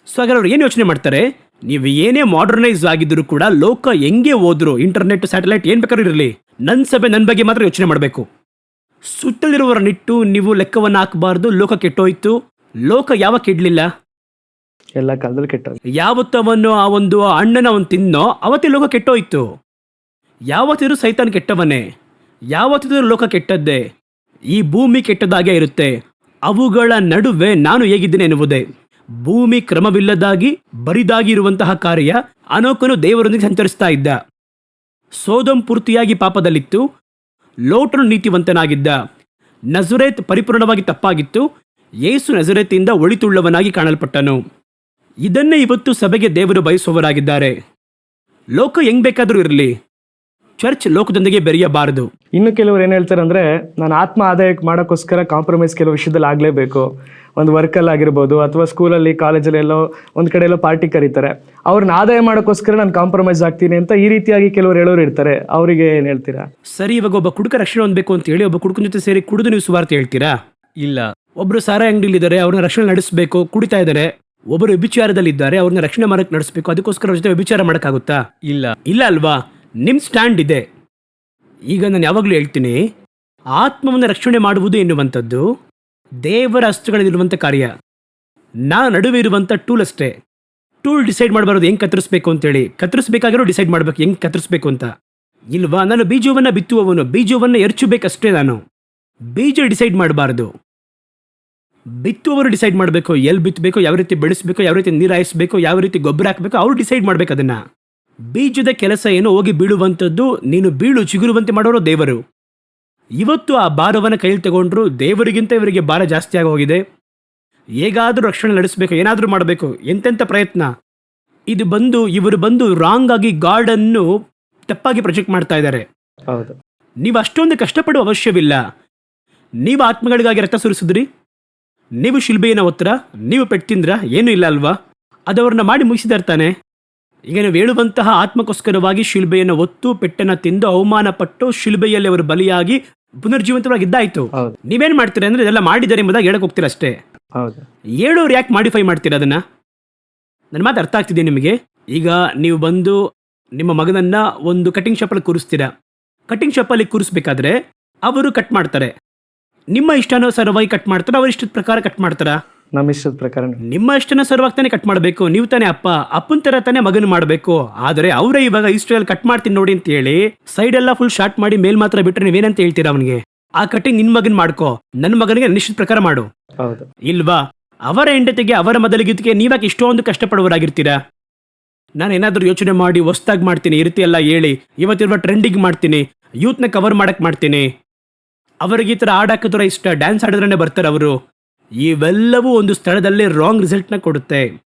ಸೊ ಹಾಗಾದ್ರೆ ಅವ್ರು ಏನು ಯೋಚನೆ ಮಾಡ್ತಾರೆ? ನೀವು ಏನೇ ಮಾಡರ್ನೈಸ್ ಆಗಿದ್ರು ಕೂಡ ಲೋಕ ಹೆಂಗೆ ಹೋದ್ರು, ಇಂಟರ್ನೆಟ್, ಸ್ಯಾಟಲೈಟ್ ಏನು ಬೇಕಾದ್ರೂ ಇರಲಿ, ನನ್ನ ಸಭೆ ನನ್ನ ಬಗ್ಗೆ ಮಾತ್ರ ಯೋಚನೆ ಮಾಡಬೇಕು. ಸುತ್ತಲಿರುವವರನ್ನಿಟ್ಟು ನೀವು ಲೆಕ್ಕವನ್ನು ಹಾಕಬಾರ್ದು. ಲೋಕ ಕೆಟ್ಟೋಯ್ತು. ಲೋಕ ಯಾವಾಗ ಕೆಡಲಿಲ್ಲ? ಎಲ್ಲ ಕಾಲದಲ್ಲಿ ಕೆಟ್ಟೋಯ್ತು. ಯಾವತ್ತವನು ಆ ಒಂದು ಹಣ್ಣನ್ನು ಅವನು ತಿನ್ನೋ ಅವತ್ತೇ ಲೋಕ ಕೆಟ್ಟೋಯ್ತು. ಯಾವತ್ತಿದ್ರು ಸೈತಾನ್ ಕೆಟ್ಟವನೇ, ಯಾವತ್ತಿದ್ರು ಲೋಕ ಕೆಟ್ಟದ್ದೇ. ಈ ಭೂಮಿ ಕೆಟ್ಟದಾಗೇ ಇರುತ್ತೆ. ಅವುಗಳ ನಡುವೆ ನಾನು ಹೇಗಿದ್ದೇನೆ ಎನ್ನುವುದೇ. ಭೂಮಿ ಕ್ರಮವಿಲ್ಲದಾಗಿ ಬರಿದಾಗಿ ಇರುವಂತಹ ಕಾರ್ಯ. ಅನೋಕನು ದೇವರೊಂದಿಗೆ ಸಂಚರಿಸ್ತಾ ಇದ್ದ. ಸೋದೋಮ್ ಪೂರ್ತಿಯಾಗಿ ಪಾಪದಲ್ಲಿತ್ತು, ಲೋಟನು ನೀತಿವಂತನಾಗಿದ್ದ. ನಜರೇತ್ ಪರಿಪೂರ್ಣವಾಗಿ ತಪ್ಪಾಗಿತ್ತು. ಯೇಸು ನಜರೇತಿಂದ ಒಳಿತುಳ್ಳವನಾಗಿ ಕಾಣಲ್ಪಟ್ಟನು. ಇದನ್ನೇ ಇವತ್ತು ಸಭೆಗೆ ದೇವರು ಬಯಸುವವರಾಗಿದ್ದಾರೆ. ಲೋಕ ಹೆಂಗ್ ಬೇಕಾದರೂ ಇರಲಿ, ಚರ್ಚ್ ಲೋಕದೊಂದಿಗೆ ಬೆರೆಯಬಾರದು. ಇನ್ನು ಕೆಲವರು ಏನು ಹೇಳ್ತಾರೆ ಅಂದರೆ, ನಾನು ಆತ್ಮ ಆದಾಯಕ್ಕೆ ಮಾಡೋಕ್ಕೋಸ್ಕರ ಕಾಂಪ್ರಮೈಸ್ ಕೆಲವು ವಿಷಯದಲ್ಲಿ ಆಗಲೇಬೇಕು. ಒಂದು ವರ್ಕಲ್ಲಿ ಆಗಿರ್ಬೋದು, ಅಥವಾ ಸ್ಕೂಲಲ್ಲಿ ಕಾಲೇಜಲ್ಲಿ ಎಲ್ಲೋ ಒಂದು ಕಡೆ ಎಲ್ಲೋ ಪಾರ್ಟಿ ಕರೀತಾರೆ, ಅವ್ರನ್ನ ಆದಾಯ ಮಾಡೋಕ್ಕೋಸ್ಕರ ನಾನು ಕಾಂಪ್ರಮೈಸ್ ಆಗ್ತೀನಿ ಅಂತ ಈ ರೀತಿಯಾಗಿ ಕೆಲವರು ಹೇಳೋರು ಇರ್ತಾರೆ. ಅವರಿಗೆ ಏನು ಹೇಳ್ತೀರಾ? ಸರಿ, ಇವಾಗ ಒಬ್ಬ ಕುಡುಕ ರಕ್ಷಣೆ ಹೊಂದಬೇಕು ಅಂತ ಹೇಳಿ ಒಬ್ಬ ಕುಡುಕನ ಜೊತೆ ಸೇರಿ ಕುಡಿದು ನೀವು ಸುವಾರ್ತೆ ಹೇಳ್ತೀರಾ? ಇಲ್ಲ. ಒಬ್ರು ಸಾರಾಯಿ ಅಂಗಡಿಲಿದ್ದಾರೆ, ಅವ್ರನ್ನ ರಕ್ಷಣೆ ನಡೆಸಬೇಕು, ಕುಡಿತಾ ಇದ್ದಾರೆ. ಒಬ್ಬರು ವ್ಯಭಿಚಾರದಲ್ಲಿದ್ದಾರೆ, ಅವ್ರನ್ನ ರಕ್ಷಣೆ ಮಾಡಕ್ಕೆ ನಡೆಸಬೇಕು, ಅದಕ್ಕೋಸ್ಕರ ಅವ್ರ ಜೊತೆ ವ್ಯಭಿಚಾರ ಮಾಡೋಕ್ಕಾಗುತ್ತಾ? ಇಲ್ಲ. ಇಲ್ಲ ಅಲ್ವಾ? ನಿಮ್ಮ ಸ್ಟ್ಯಾಂಡ್ ಇದೆ. ಈಗ ನಾನು ಯಾವಾಗಲೂ ಹೇಳ್ತೀನಿ, ಆತ್ಮವನ್ನು ರಕ್ಷಣೆ ಮಾಡುವುದು ಎನ್ನುವಂಥದ್ದು ದೇವರ ಹಸ್ತಗಳಲ್ಲಿರುವಂಥ ಕಾರ್ಯ. ನಡುವೆ ಇರುವಂಥ ಟೂಲ್ ಅಷ್ಟೇ. ಟೂಲ್ ಡಿಸೈಡ್ ಮಾಡಬಾರ್ದು ಹೆಂಗೆ ಕತ್ತರಿಸ್ಬೇಕು ಅಂತೇಳಿ. ಕತ್ತರಿಸ್ಬೇಕಾಗಿರೋ ಡಿಸೈಡ್ ಮಾಡ್ಬೇಕು ಹೆಂಗೆ ಕತ್ತರಿಸ್ಬೇಕು ಅಂತ. ಇಲ್ವಾ? ನಾನು ಬೀಜವನ್ನು ಬಿತ್ತುವವನು, ಬೀಜವನ್ನು ಎರಚಬೇಕಷ್ಟೇ. ನಾನು ಬೀಜ ಡಿಸೈಡ್ ಮಾಡಬಾರ್ದು, ಬಿತ್ತುವವರು ಡಿಸೈಡ್ ಮಾಡಬೇಕು. ಎಲ್ಲಿ ಬಿತ್ತಬೇಕು, ಯಾವ ರೀತಿ ಬೆಳೆಸಬೇಕು, ಯಾವ ರೀತಿ ನೀರು ಹಾಯಿಸಬೇಕು, ಯಾವ ರೀತಿ ಗೊಬ್ಬರ ಹಾಕಬೇಕು, ಅವರು ಡಿಸೈಡ್ ಮಾಡ್ಬೇಕು ಅದನ್ನ. ಬೀಜದ ಕೆಲಸ ಏನು, ಹೋಗಿ ಬೀಳುವಂಥದ್ದು. ನೀನು ಬೀಳು, ಚಿಗುರುವಂತೆ ಮಾಡೋರು ದೇವರು. ಇವತ್ತು ಆ ಭಾರವನ್ನು ಕೈಯಲ್ಲಿ ತಗೊಂಡ್ರು. ದೇವರಿಗಿಂತ ಇವರಿಗೆ ಭಾರ ಜಾಸ್ತಿ ಆಗಿ ಹೋಗಿದೆ. ಹೇಗಾದರೂ ರಕ್ಷಣೆ ನಡೆಸಬೇಕು, ಏನಾದರೂ ಮಾಡಬೇಕು, ಎಂತೆಂಥ ಪ್ರಯತ್ನ. ಇವರು ಬಂದು ರಾಂಗ್ ಆಗಿ ಗಾರ್ಡನ್ನು ತಪ್ಪಾಗಿ ಪ್ರೊಜೆಕ್ಟ್ ಮಾಡ್ತಾ ಇದ್ದಾರೆ. ಹೌದು. ನೀವು ಅಷ್ಟೊಂದು ಕಷ್ಟಪಡುವ ಅವಶ್ಯವಿಲ್ಲ. ನೀವು ಆತ್ಮಗಳಿಗಾಗಿ ರಕ್ತ ಸುರಿಸಿದ್ರಿ, ನೀವು ಶಿಲ್ಬೆಯನ್ನು ಒತ್ತರ, ನೀವು ಪೆಟ್ಟು ತಿಂದ್ರ, ಏನೂ ಇಲ್ಲ ಅಲ್ವಾ? ಅದವ್ರನ್ನ ಮಾಡಿ ಮುಗಿಸಿದಾರೆ ತಾನೆ. ಈಗ ನೀವು ಹೇಳುವಂತಹ ಆತ್ಮಕ್ಕೋಸ್ಕರವಾಗಿ ಶಿಲ್ಬೆಯನ್ನು ಒತ್ತು, ಪೆಟ್ಟನ್ನು ತಿಂದು, ಅವಮಾನ ಪಟ್ಟು, ಶಿಲ್ಬೆಯಲ್ಲಿ ಅವರು ಬಲಿಯಾಗಿ ಪುನರ್ಜೀವಂತವಾಗಿ ಇದ್ದಾಯ್ತು. ನೀವೇನ್ ಮಾಡ್ತೀರಾ ಅಂದ್ರೆ, ಇದೆಲ್ಲ ಮಾಡಿದ್ದಾರೆ ಎಂಬುದಾಗಿ ಹೇಳಕ್ ಹೋಗ್ತೀರಾ ಅಷ್ಟೇ. ಹೌದು. ಹೇಳೋರು ಯಾಕೆ ಮಾಡಿಫೈ ಮಾಡ್ತೀರಾ ಅದನ್ನ? ನನ್ನ ಮಾತು ಅರ್ಥ ಆಗ್ತಿದೆ ನಿಮಗೆ? ಈಗ ನೀವು ಬಂದು ನಿಮ್ಮ ಮಗನನ್ನ ಒಂದು ಕಟಿಂಗ್ ಶಾಪಲ್ಲಿ ಕೂರಿಸ್ತೀರಾ. ಕಟಿಂಗ್ ಶಾಪಲ್ಲಿ ಕೂರಿಸ್ಬೇಕಾದ್ರೆ ಅವರು ಕಟ್ ಮಾಡ್ತಾರೆ. ನಿಮ್ಮ ಇಷ್ಟಾನುಸಾರವಾಗಿ ಕಟ್ ಮಾಡ್ತಾರೆ, ಅವ್ರ ಇಷ್ಟದ ಪ್ರಕಾರ ಕಟ್ ಮಾಡ್ತಾರ? ನಮ್ಮ ಇಷ್ಟದ ಪ್ರಕಾರ. ನಿಮ್ಮ ಇಷ್ಟಾನುಸಾರವಾಗಿ ತಾನೇ ಕಟ್ ಮಾಡಬೇಕು. ನೀವು ತಾನೇ ಅಪ್ಪನ ತರ ತಾನೇ ಮಗನ ಮಾಡಬೇಕು. ಆದರೆ ಅವರೇ ಇವಾಗ ಇಷ್ಟರಲ್ಲಿ ಕಟ್ ಮಾಡ್ತೀನಿ ನೋಡಿ ಅಂತ ಹೇಳಿ ಸೈಡ್ ಎಲ್ಲ ಫುಲ್ ಶಾರ್ಟ್ ಮಾಡಿ ಮೇಲ್ ಮಾತ್ರ ಬಿಟ್ರೆ ನೀವೇನಂತ ಹೇಳ್ತೀರಾ ಅವನಿಗೆ? ಆ ಕಟಿಂಗ್ ನಿನ್ ಮಗನ್ ಮಾಡ್ಕೋ, ನನ್ನ ಮಗನಿಗೆ ನಿಶ್ಚಿತ ಪ್ರಕಾರ ಮಾಡು. ಹೌದು. ಇಲ್ವಾ? ಅವರ ಹೆಂಡತಿಗೆ, ಅವರ ಮೊದಲಿಗಿದ್ದಕ್ಕೆ ನೀವ್ಯಾಕೆ ಇಷ್ಟೊಂದು ಕಷ್ಟಪಡುವರಾಗಿರ್ತೀರಾ? ನಾನು ಏನಾದರೂ ಯೋಚನೆ ಮಾಡಿ ಹೊಸ್ದಾಗಿ ಮಾಡ್ತೀನಿ, ಈ ರೀತಿ ಎಲ್ಲ ಹೇಳಿ ಇವತ್ತಿರುವ ಟ್ರೆಂಡಿಂಗ್ ಮಾಡ್ತೀನಿ, ಯೂತ್ನ ಕವರ್ ಮಾಡಕ್ ಮಾಡ್ತೀನಿ. ಅವರಿಗೆ ಈ ಥರ ಹಾಡಾಕಿದ್ರೆ ಇಷ್ಟ, ಡ್ಯಾನ್ಸ್ ಆಡಿದ್ರೆ ಬರ್ತಾರೆ ಅವರು. ಇವೆಲ್ಲವೂ ಒಂದು ಸ್ಥಳದಲ್ಲಿ ರಾಂಗ್ ರಿಸಲ್ಟ್ನ ಕೊಡುತ್ತೆ.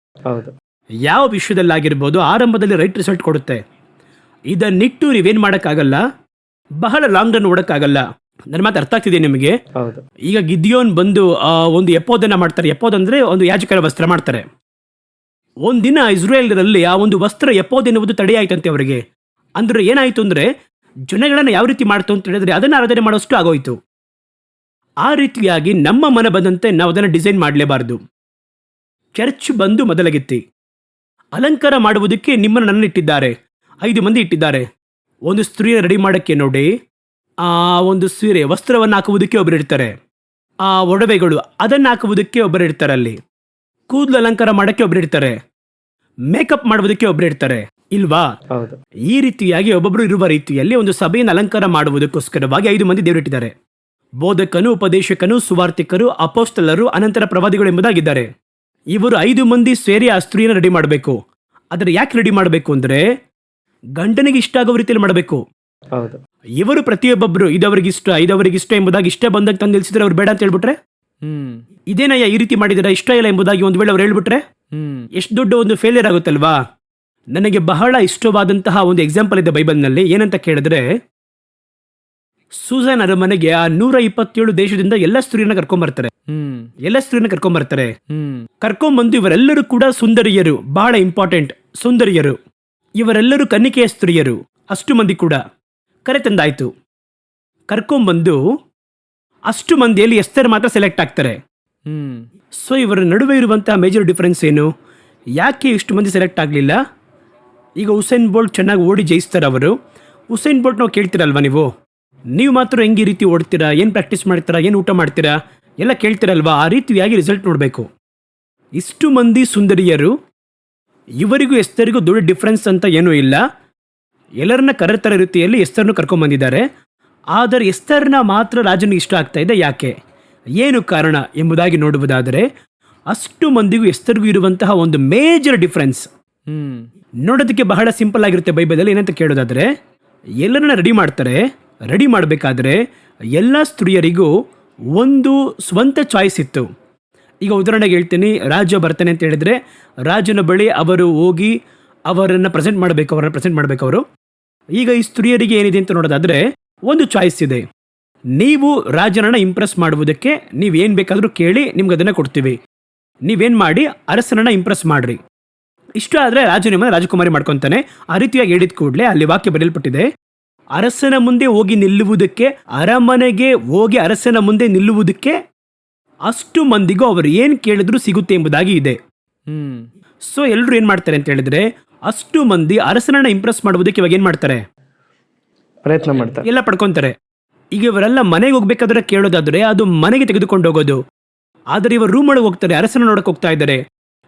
ಹೌದು. ಯಾವ ವಿಷಯದಲ್ಲಾಗಿರ್ಬೋದು, ಆರಂಭದಲ್ಲಿ ರೈಟ್ ರಿಸಲ್ಟ್ ಕೊಡುತ್ತೆ. ಇದನ್ನಿಟ್ಟು ನೀವೇನು ಮಾಡೋಕ್ಕಾಗಲ್ಲ, ಬಹಳ ಲಾಂಗ್ ರನ್ ಓಡೋಕ್ಕಾಗಲ್ಲ. ನನ್ನ ಮಾತು ಅರ್ಥ ಆಗ್ತಿದೆ ನಿಮಗೆ? ಹೌದು. ಈಗ ಗಿದ್ಯೋನ್ ಬಂದು ಒಂದು ಎಪ್ಪೋದನ್ನ ಮಾಡ್ತಾರೆ. ಎಪ್ಪೋದಂದ್ರೆ ಒಂದು ಯಾಜಕರ ವಸ್ತ್ರ ಮಾಡ್ತಾರೆ. ಒಂದಿನ ಇಸ್ರೇಲರಲ್ಲಿ ಆ ಒಂದು ವಸ್ತ್ರ ಎಪ್ಪೋದೆನ್ನುವುದು ತಡೆಯಾಯ್ತಂತೆ ಅವರಿಗೆ. ಅಂದ್ರೆ ಏನಾಯ್ತು ಅಂದ್ರೆ, ಜನಗಳನ್ನ ಯಾವ ರೀತಿ ಮಾಡ್ತು ಅಂತ ಹೇಳಿದ್ರೆ ಅದನ್ನ ಆರಾಧನೆ ಮಾಡೋಷ್ಟು ಆಗೋಯ್ತು. ಆ ರೀತಿಯಾಗಿ ನಮ್ಮ ಮನ ಬಂದಂತೆ ನಾವು ಅದನ್ನು ಡಿಸೈನ್ ಮಾಡಲೇಬಾರದು. ಚರ್ಚ್ ಬಂದು ಮೊದಲಗಿತ್ತಿ ಅಲಂಕಾರ ಮಾಡುವುದಕ್ಕೆ ನಿಮ್ಮನ್ನು ನನ್ನ ಇಟ್ಟಿದ್ದಾರೆ, 5 ಮಂದಿ ಇಟ್ಟಿದ್ದಾರೆ. ಒಂದು ಸ್ತ್ರೀಯ ರೆಡಿ ಮಾಡೋಕ್ಕೆ ನೋಡಿ, ಆ ಒಂದು ಸೀರೆ ವಸ್ತ್ರವನ್ನು ಹಾಕುವುದಕ್ಕೆ ಒಬ್ಬರು ಇರ್ತಾರೆ, ಆ ಒಡವೆಗಳು ಅದನ್ನು ಹಾಕುವುದಕ್ಕೆ ಒಬ್ಬರು ಇರ್ತಾರೆ, ಅಲ್ಲಿ ಕೂದಲು ಅಲಂಕಾರ ಮಾಡೋಕ್ಕೆ ಒಬ್ಬರು ಇರ್ತಾರೆ, ಮೇಕಪ್ ಮಾಡುವುದಕ್ಕೆ ಒಬ್ಬರು ಇರ್ತಾರೆ, ಇಲ್ವಾ? ಹೌದು. ಈ ರೀತಿಯಾಗಿ ಒಬ್ಬೊಬ್ರು ಇರುವ ರೀತಿಯಲ್ಲಿ ಒಂದು ಸಭೆಯನ್ನು ಅಲಂಕಾರ ಮಾಡುವುದಕ್ಕೋಸ್ಕರವಾಗಿ 5 ಮಂದಿ ದೇವರಿಟ್ಟಿದ್ದಾರೆ. ಬೋಧಕನು, ಉಪದೇಶಕನು, ಸುವಾರ್ತಿಕರು, ಅಪೋಸ್ತಲರು, ಅನಂತರ ಪ್ರವಾದಿಗಳು ಎಂಬುದಾಗಿದ್ದಾರೆ. ಇವರು 5 ಮಂದಿ ಸೇರಿ ಆ ಸ್ತ್ರೀಯನ್ನು ರೆಡಿ ಮಾಡಬೇಕು. ಆದರೆ ಯಾಕೆ ರೆಡಿ ಮಾಡಬೇಕು ಅಂದ್ರೆ, ಗಂಡನಿಗೆ ಇಷ್ಟ ಆಗೋ ರೀತಿಯಲ್ಲಿ ಮಾಡಬೇಕು. ಹೌದು. ಇವರು ಪ್ರತಿಯೊಬ್ಬೊಬ್ರು ಇದವರಿಗಿಷ್ಟ ಎಂಬುದಾಗಿ ಇಷ್ಟ ಬಂದಾಗ ತಂದು ನಿಲ್ಸಿದ್ರೆ ಅವ್ರು ಬೇಡ ಅಂತ ಹೇಳ್ಬಿಟ್ರೆ, ಇದೇನಯ್ಯ ಈ ರೀತಿ ಮಾಡಿದಾರೆ, ಇಷ್ಟ ಇಲ್ಲ ಎಂಬುದಾಗಿ ಒಂದು ವೇಳೆ ಅವ್ರು ಹೇಳ್ಬಿಟ್ರೆ ಎಷ್ಟು ದೊಡ್ಡ ಒಂದು ಫೇಲಿಯರ್ ಆಗುತ್ತಲ್ವಾ? ನನಗೆ ಬಹಳ ಇಷ್ಟವಾದಂತಹ ಒಂದು ಎಕ್ಸಾಂಪಲ್ ಇದೆ ಬೈಬಲ್ನಲ್ಲಿ. ಏನಂತ ಕೇಳಿದ್ರೆ, ಸೂಸನ್ ಅರಮನೆಗೆ ಆ 127 ದೇಶದಿಂದ ಎಲ್ಲ ಸ್ತ್ರೀಯನ್ನ ಕರ್ಕೊಂಡ್ಬರ್ತಾರೆ. ಕರ್ಕೊಂಡ್ಬಂದು ಇವರೆಲ್ಲರೂ ಕೂಡ ಸುಂದರಿಯರು, ಬಹಳ ಇಂಪಾರ್ಟೆಂಟ್ ಸುಂದರಿಯರು. ಇವರೆಲ್ಲರೂ ಕನ್ನಿಕೆಯ ಸ್ತ್ರೀಯರು, ಅಷ್ಟು ಮಂದಿ ಕೂಡ ಕರೆ ತಂದಾಯ್ತು. ಕರ್ಕೊಂಡ್ಬಂದು ಅಷ್ಟು ಮಂದಿಯಲ್ಲಿ ಎಸ್ತರ್ ಮಾತ್ರ ಸೆಲೆಕ್ಟ್ ಆಗ್ತಾರೆ. ಸೊ ಇವರ ನಡುವೆ ಇರುವಂತಹ ಮೇಜರ್ ಡಿಫರೆನ್ಸ್ ಏನು? ಯಾಕೆ ಇಷ್ಟು ಮಂದಿ ಸೆಲೆಕ್ಟ್ ಆಗಲಿಲ್ಲ? ಈಗ ಉಸೇನ್ ಬೋಲ್ಟ್ ಚೆನ್ನಾಗಿ ಓಡಿ ಜಯಿಸ್ತಾರೆ ಅವರು. ಉಸೇನ್ ಬೋಲ್ಟ್ ನಾವು ಕೇಳ್ತೀರಲ್ವ ನೀವು ಮಾತ್ರ ಹೆಂಗೆ ಈ ರೀತಿ ಓಡ್ತೀರಾ, ಏನು ಪ್ರಾಕ್ಟೀಸ್ ಮಾಡ್ತೀರಾ, ಏನು ಊಟ ಮಾಡ್ತೀರಾ ಎಲ್ಲ ಕೇಳ್ತೀರಲ್ವಾ? ಆ ರೀತಿಯಾಗಿ ರಿಸಲ್ಟ್ ನೋಡಬೇಕು. ಇಷ್ಟು ಮಂದಿ ಸುಂದರಿಯರು, ಇವರಿಗೂ ಎಸ್ತರಿಗೂ ದೊಡ್ಡ ಡಿಫ್ರೆನ್ಸ್ ಅಂತ ಏನೂ ಇಲ್ಲ. ಎಲ್ಲರನ್ನ ಕರೆತರ ರೀತಿಯಲ್ಲಿ ಎಸ್ತರ್ನು ಕರ್ಕೊಂಡ್ಬಂದಿದ್ದಾರೆ. ಆದರೆ ಎಸ್ತರ್ನ ಮಾತ್ರ ರಾಜನಿಗೆ ಇಷ್ಟ ಆಗ್ತಾ ಇದೆ. ಯಾಕೆ, ಏನು ಕಾರಣ ಎಂಬುದಾಗಿ ನೋಡುವುದಾದರೆ, ಅಷ್ಟು ಮಂದಿಗೂ ಎಸ್ತರಿಗೂ ಇರುವಂತಹ ಒಂದು ಮೇಜರ್ ಡಿಫ್ರೆನ್ಸ್ ನೋಡೋದಕ್ಕೆ ಬಹಳ ಸಿಂಪಲ್ ಆಗಿರುತ್ತೆ. ಬೈಬಲಲ್ಲಿ ಏನಂತ ಕೇಳೋದಾದರೆ, ಎಲ್ಲರನ್ನ ರೆಡಿ ಮಾಡ್ತಾರೆ. ರೆಡಿ ಮಾಡಬೇಕಾದ್ರೆ ಎಲ್ಲ ಸ್ತ್ರೀಯರಿಗೂ ಒಂದು ಸ್ವಂತ ಚಾಯ್ಸ್ ಇತ್ತು. ಈಗ ಉದಾಹರಣೆಗೆ ಹೇಳ್ತೀನಿ, ರಾಜ ಬರ್ತಾನೆ ಅಂತ ಹೇಳಿದ್ರೆ ರಾಜನ ಬಳಿ ಅವರು ಹೋಗಿ ಅವರನ್ನು ಪ್ರೆಸೆಂಟ್ ಮಾಡಬೇಕು ಅವರು. ಈಗ ಈ ಸ್ತ್ರೀಯರಿಗೆ ಏನಿದೆ ಅಂತ ನೋಡೋದಾದ್ರೆ ಒಂದು ಚಾಯ್ಸ್ ಇದೆ. ನೀವು ರಾಜನನ್ನ ಇಂಪ್ರೆಸ್ ಮಾಡುವುದಕ್ಕೆ ನೀವೇನು ಬೇಕಾದರೂ ಕೇಳಿ ನಿಮ್ಗೆ ಅದನ್ನು ಕೊಡ್ತೀವಿ. ನೀವೇನು ಮಾಡಿ ಅರಸನನ್ನ ಇಂಪ್ರೆಸ್ ಮಾಡ್ರಿ. ಇಷ್ಟ ಆದರೆ ರಾಜ ನಿಮ್ಮನ್ನು ರಾಜಕುಮಾರಿ ಮಾಡ್ಕೊತಾನೆ. ಆ ರೀತಿಯಾಗಿ ಹೇಳಿದ ಕೂಡಲೇ ಅಲ್ಲಿ ವಾಕ್ಯ ಬರೆಯಲ್ಪಟ್ಟಿದೆ, ಅರಸನ ಮುಂದೆ ಹೋಗಿ ನಿಲ್ಲುವುದಕ್ಕೆ, ಅರಮನೆಗೆ ಹೋಗಿ ಅರಸನ ಮುಂದೆ ನಿಲ್ಲುವುದಕ್ಕೆ ಅಷ್ಟು ಮಂದಿಗೂ ಅವರು ಏನು ಕೇಳಿದ್ರು ಸಿಗುತ್ತೆ ಎಂಬುದಾಗಿ ಇದೆ. ಸೊ ಎಲ್ಲರೂ ಏನು ಮಾಡ್ತಾರೆ ಅಂತ ಹೇಳಿದ್ರೆ, ಅಷ್ಟು ಮಂದಿ ಅರಸನನ್ನ ಇಂಪ್ರೆಸ್ ಮಾಡುವುದಕ್ಕೆ ಇವಾಗ ಏನು ಮಾಡ್ತಾರೆ, ಪ್ರಯತ್ನ ಮಾಡ್ತಾರೆ, ಎಲ್ಲ ಪಡ್ಕೊತಾರೆ. ಈಗ ಇವರೆಲ್ಲ ಮನೆಗೆ ಹೋಗ್ಬೇಕಾದ್ರೆ ಕೇಳೋದಾದ್ರೆ ಅದು ಮನೆಗೆ ತೆಗೆದುಕೊಂಡು ಹೋಗೋದು. ಆದರೆ ಇವರು ರೂಮ್ ಒಳಗೆ ಹೋಗ್ತಾರೆ, ಅರಸನ ನೋಡಕ್ಕೆ ಹೋಗ್ತಾ ಇದ್ದಾರೆ.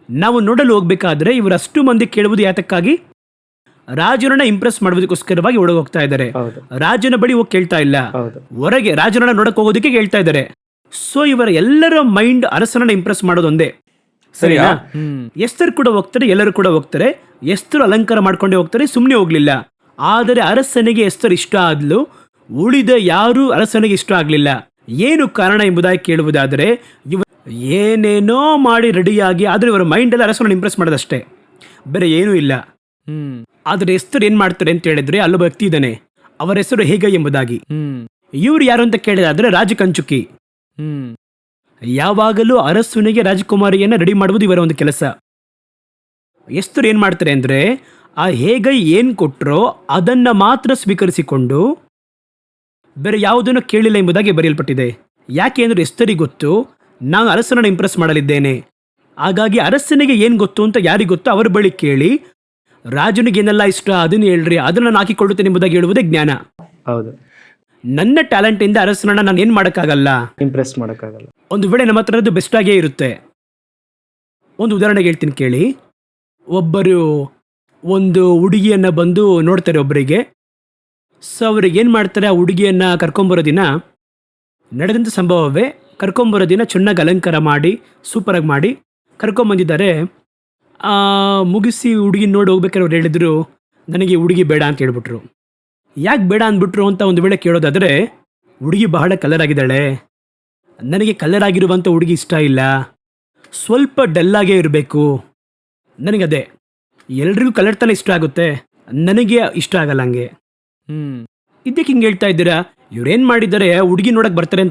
ನಾವು ನೋಡಲು ಹೋಗ್ಬೇಕಾದ್ರೆ ಇವರು ಅಷ್ಟು ಮಂದಿ ಕೇಳುವುದು ಯಾತಕ್ಕಾಗಿ, ರಾಜನನ್ನ ಇಂಪ್ರೆಸ್ ಮಾಡುವುದಕ್ಕೋಸ್ಕರವಾಗಿ ಒಳಗೆ ಹೋಗ್ತಾ ಇದ್ದಾರೆ. ರಾಜನ ಬಳಿ ಹೋಗಿ ಕೇಳ್ತಾ ಇಲ್ಲ, ಹೊರಗೆ ರಾಜನನ್ನ ನೋಡಕ್ ಹೋಗೋದಕ್ಕೆ ಕೇಳ್ತಾ ಇದ್ದಾರೆ. ಸೊ ಇವರ ಎಲ್ಲರ ಮೈಂಡ್ ಅರಸನನ್ನ ಇಂಪ್ರೆಸ್ ಮಾಡೋದೊಂದೇ. ಸರಿನಾ? ಎಸ್ತರ್ ಕೂಡ ಹೋಗ್ತಾರೆ, ಎಲ್ಲರೂ ಕೂಡ ಹೋಗ್ತಾರೆ. ಎಸ್ತರು ಅಲಂಕಾರ ಮಾಡ್ಕೊಂಡೇ ಹೋಗ್ತಾರೆ, ಸುಮ್ಮನೆ ಹೋಗ್ಲಿಲ್ಲ. ಆದರೆ ಅರಸನಿಗೆ ಎಸ್ತರ್ ಇಷ್ಟ ಆದ್ಲು, ಉಳಿದ ಯಾರು ಅರಸನಿಗೆ ಇಷ್ಟ ಆಗ್ಲಿಲ್ಲ. ಏನು ಕಾರಣ ಎಂಬುದಾಗಿ ಕೇಳುವುದಾದರೆ, ಇವರು ಏನೇನೋ ಮಾಡಿ ರೆಡಿಯಾಗಿ, ಆದ್ರೆ ಇವರ ಮೈಂಡ್ ಎಲ್ಲ ಅರಸನನ್ನು ಇಂಪ್ರೆಸ್ ಮಾಡೋದಷ್ಟೇ, ಬೇರೆ ಏನೂ ಇಲ್ಲ. ಆದ್ರೆ ಎಸ್ತರ್ ಏನ್ ಮಾಡ್ತಾರೆ ಅಂತ ಹೇಳಿದ್ರೆ, ಅಲ್ಲೊಬ್ಬ ವ್ಯಕ್ತಿ ಇದ್ದಾನೆ, ಅವರ ಹೆಸರು ಹೇಗೆ ಎಂಬುದಾಗಿ. ಇವ್ರು ಯಾರು ಅಂತ ಕೇಳಿದಾದ್ರೆ ರಾಜಕಂಚುಕಿ. ಯಾವಾಗಲೂ ಅರಸನಿಗೆ ರಾಜಕುಮಾರಿಯನ್ನ ರೆಡಿ ಮಾಡುವುದು ಇವರ ಒಂದು ಕೆಲಸ. ಎಸ್ತರ್ ಏನ್ ಮಾಡ್ತಾರೆ ಅಂದ್ರೆ, ಆ ಹೇಗೈ ಏನ್ ಕೊಟ್ರೋ ಅದನ್ನ ಮಾತ್ರ ಸ್ವೀಕರಿಸಿಕೊಂಡು ಬೇರೆ ಯಾವುದನ್ನು ಕೇಳಿಲ್ಲ ಎಂಬುದಾಗಿ ಬರೆಯಲ್ಪಟ್ಟಿದೆ. ಯಾಕೆ ಅಂದ್ರೆ ಎಸ್ತರಿಗೆ ಗೊತ್ತು, ನಾನು ಅರಸನನ್ನು ಇಂಪ್ರೆಸ್ ಮಾಡಲಿದ್ದೇನೆ. ಹಾಗಾಗಿ ಅರಸನಿಗೆ ಏನು ಗೊತ್ತು ಅಂತ ಯಾರಿಗೆ ಗೊತ್ತು ಅವರ ಬಳಿ ಕೇಳಿ, ರಾಜನಿಗೆ ಏನೆಲ್ಲ ಇಷ್ಟ ಅದನ್ನು ಹೇಳ್ರಿ, ಅದನ್ನು ನಾನು ಹಾಕಿಕೊಳ್ಳುತ್ತೇನೆ ಎಂಬುದಾಗಿ ಹೇಳುವುದೇ ಜ್ಞಾನ. ಹೌದು. ನನ್ನ ಟ್ಯಾಲೆಂಟ್ ಇಂದ ಅರಸನನ್ನ ನಾನು ಏನು ಮಾಡೋಕ್ಕಾಗಲ್ಲ, ಇಂಪ್ರೆಸ್ ಮಾಡೋಕ್ಕಾಗಲ್ಲ. ಒಂದು ವೇಳೆ ನಮ್ಮ ಹತ್ರದ್ದು ಬೆಸ್ಟ್ ಆಗೇ ಇರುತ್ತೆ. ಒಂದು ಉದಾಹರಣೆಗೆ ಹೇಳ್ತೀನಿ ಕೇಳಿ. ಒಬ್ಬರು ಒಂದು ಹುಡುಗಿಯನ್ನ ಬಂದು ನೋಡ್ತಾರೆ ಒಬ್ಬರಿಗೆ. ಸೊ ಅವ್ರಿಗೆ ಏನು ಮಾಡ್ತಾರೆ, ಆ ಹುಡುಗಿಯನ್ನ ಕರ್ಕೊಂಬರೋ ದಿನ ನಡೆದಂಥ ಸಂಭವವೇ, ಕರ್ಕೊಂಬರೋ ದಿನ ಚೆನ್ನಾಗಿ ಅಲಂಕಾರ ಮಾಡಿ ಸೂಪರಾಗಿ ಮಾಡಿ ಕರ್ಕೊಂಬಂದಿದ್ದಾರೆ. ಮುಗಿಸಿ ಹುಡುಗಿ ನೋಡಿ ಹೋಗ್ಬೇಕಾದ್ರೆ ಅವ್ರು ಹೇಳಿದ್ರು, ನನಗೆ ಹುಡುಗಿ ಬೇಡ ಅಂತ ಹೇಳ್ಬಿಟ್ರು. ಯಾಕೆ ಬೇಡ ಅಂದ್ಬಿಟ್ರು ಅಂತ ಒಂದು ವೇಳೆ ಕೇಳೋದಾದರೆ, ಹುಡುಗಿ ಬಹಳ ಕಲರ್ ಆಗಿದ್ದಾಳೆ, ನನಗೆ ಕಲರ್ ಆಗಿರುವಂಥ ಹುಡುಗಿ ಇಷ್ಟ ಇಲ್ಲ, ಸ್ವಲ್ಪ ಡಲ್ಲಾಗೇ ಇರಬೇಕು, ನನಗದೇ, ಎಲ್ರಿಗೂ ಕಲರ್ ತಾನೇ ಇಷ್ಟ ಆಗುತ್ತೆ, ನನಗೆ ಇಷ್ಟ ಆಗಲ್ಲ ಹಂಗೆ. ಇದಕ್ಕೆ ಹಿಂಗೆ ಹೇಳ್ತಾ ಇದ್ದೀರಾ? ಇವ್ರೇನು ಮಾಡಿದ್ದಾರೆ, ಹುಡುಗಿ ನೋಡಕ್ಕೆ ಬರ್ತಾರೆ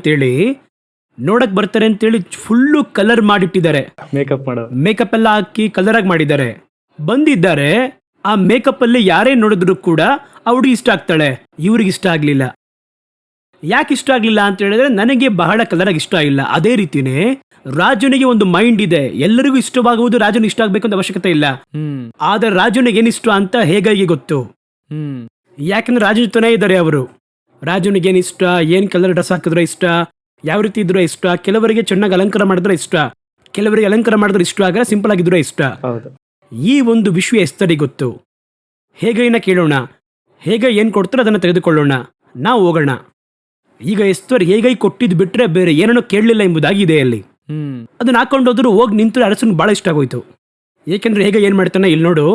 ಅಂತೇಳಿ ಫುಲ್ಲು ಕಲರ್ ಮಾಡಿಟ್ಟಿದ್ದಾರೆ. ಮೇಕಪ್ ಎಲ್ಲ ಹಾಕಿ ಕಲರ್ ಆಗಿ ಮಾಡಿದ್ದಾರೆ. ಬಂದಿದ್ದಾರೆ, ಆ ಮೇಕಪ್ ಅಲ್ಲಿ ಯಾರೇ ನೋಡಿದ್ರು ಕೂಡ ಆ ಹುಡುಗಿ ಇಷ್ಟ ಆಗ್ತಾಳೆ. ಇವ್ರಿಗೆ ಇಷ್ಟ ಆಗ್ಲಿಲ್ಲ. ಯಾಕೆ ಇಷ್ಟ ಆಗ್ಲಿಲ್ಲ ಅಂತ ಹೇಳಿದ್ರೆ, ನನಗೆ ಬಹಳ ಕಲರ್ ಆಗಿ ಇಷ್ಟ ಇಲ್ಲ. ಅದೇ ರೀತಿನೇ ರಾಜನಿಗೆ ಒಂದು ಮೈಂಡ್ ಇದೆ, ಎಲ್ಲರಿಗೂ ಇಷ್ಟವಾಗುವುದು ರಾಜನಿಗೆ ಇಷ್ಟ ಆಗ್ಬೇಕು ಅಂತ ಅವಶ್ಯಕತೆ ಇಲ್ಲ. ಆದ್ರೆ ರಾಜನಿಗೆ ಏನಿಷ್ಟ ಅಂತ ಹೇಗಾಗಿ ಗೊತ್ತು. ಯಾಕಂದ್ರೆ ರಾಜನ ಜೊತೆನೇ ಇದ್ದಾರೆ ಅವರು. ರಾಜನಿಗೆ ಏನಿಷ್ಟ, ಏನ್ ಕಲರ್ ಡ್ರೆಸ್ ಹಾಕಿದ್ರೆ ಇಷ್ಟ, ಯಾವ ರೀತಿ ಇದ್ರೆ ಇಷ್ಟ. ಕೆಲವರಿಗೆ ಚೆನ್ನಾಗಿ ಅಲಂಕಾರ ಮಾಡಿದ್ರೆ ಇಷ್ಟ, ಕೆಲವರಿಗೆ ಅಲಂಕಾರ ಮಾಡಿದ್ರೆ ಇಷ್ಟ ಆಗಲ್ಲ, ಸಿಂಪಲ್ ಆಗಿದ್ರೆ ಇಷ್ಟ. ಈ ಒಂದು ವಿಷಯ ಎಸ್ತರಿಗೆ ಗೊತ್ತು. ಹೇಗೈನ ಕೇಳೋಣ, ಹೇಗೆ ಏನು ಕೊಡ್ತಾರೆ ಅದನ್ನು ತೆಗೆದುಕೊಳ್ಳೋಣ, ನಾವು ಹೋಗೋಣ. ಈಗ ಎಸ್ತರ್ ಹೇಗೈ ಕೊಟ್ಟಿದ್ದು ಬಿಟ್ರೆ ಬೇರೆ ಏನನ್ನೂ ಕೇಳಲಿಲ್ಲ ಎಂಬುದಾಗಿ ಇದೆ ಅಲ್ಲಿ. ಅದನ್ನ ಹಾಕೊಂಡು ಹೋದ್ರು, ಹೋಗಿ ನಿಂತರೆ ಅರಸನಿಗೆ ಭಾಳ ಇಷ್ಟ ಆಗೋಯ್ತು. ಏಕೆಂದ್ರೆ ಹೇಗೆ ಏನು ಮಾಡ್ತಾನೆ ಇಲ್ಲಿ ನೋಡು.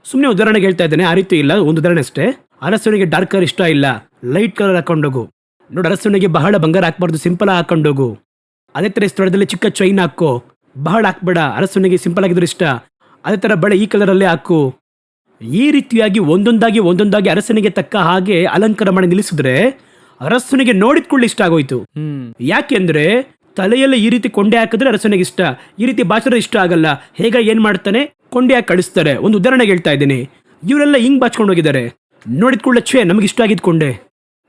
ಸುಮ್ಮನೆ ಉದಾಹರಣೆಗೆ ಹೇಳ್ತಾ ಇದ್ದಾನೆ, ಆ ರೀತಿ ಇಲ್ಲ, ಒಂದು ಉದಾಹರಣೆ ಅಷ್ಟೇ. ಅರಸನಿಗೆ ಡಾರ್ಕ್ ಕಲರ್ ಇಷ್ಟ ಇಲ್ಲ, ಲೈಟ್ ಕಲರ್ ಹಾಕೊಂಡೋಗು. ನೋಡು, ಅರಸನಿಗೆ ಬಹಳ ಬಂಗಾರ ಹಾಕ್ಬಾರ್ದು, ಸಿಂಪಲ್ ಹಾಕೊಂಡೋಗು. ಅದೇ ಥರ ಸ್ಥಳದಲ್ಲಿ ಚಿಕ್ಕ ಚೈನ್ ಹಾಕೋ, ಬಹಳ ಹಾಕ್ಬೇಡ, ಅರಸನಿಗೆ ಸಿಂಪಲ್ ಆಗಿದ್ರೆ ಇಷ್ಟ. ಅದೇ ಥರ ಬಳೆ ಈ ಕಲರಲ್ಲೇ ಹಾಕು. ಈ ರೀತಿಯಾಗಿ ಒಂದೊಂದಾಗಿ ಅರಸನಿಗೆ ತಕ್ಕ ಹಾಗೆ ಅಲಂಕಾರ ಮಾಡಿ ನಿಲ್ಲಿಸಿದ್ರೆ ಅರಸನಿಗೆ ನೋಡಿದ್ಕೊಳ್ಳಿ ಇಷ್ಟ ಆಗೋಯ್ತು. ಯಾಕೆಂದ್ರೆ ತಲೆಯಲ್ಲಿ ಈ ರೀತಿ ಕೊಂಡೆ ಹಾಕಿದ್ರೆ ಅರಸನಿಗೆ ಇಷ್ಟ, ಈ ರೀತಿ ಬಾಚಿದ್ರೆ ಇಷ್ಟ ಆಗಲ್ಲ. ಹೇಗ ಏನ್ ಮಾಡ್ತಾನೆ, ಕೊಂಡೆ ಹಾಕಿ ಕಳಿಸ್ತಾರೆ. ಒಂದು ಉದಾಹರಣೆಗೆ ಹೇಳ್ತಾ ಇದ್ದೀನಿ. ಇವರೆಲ್ಲ ಹಿಂಗ್ ಬಾಚ್ಕೊಂಡು ಹೋಗಿದ್ದಾರೆ. ನೋಡಿದ್ಕೊಳ್ಳೆ ಛೇ ನಮಗೆ ಇಷ್ಟ ಆಗಿದ್ ಕೊಂಡೆ.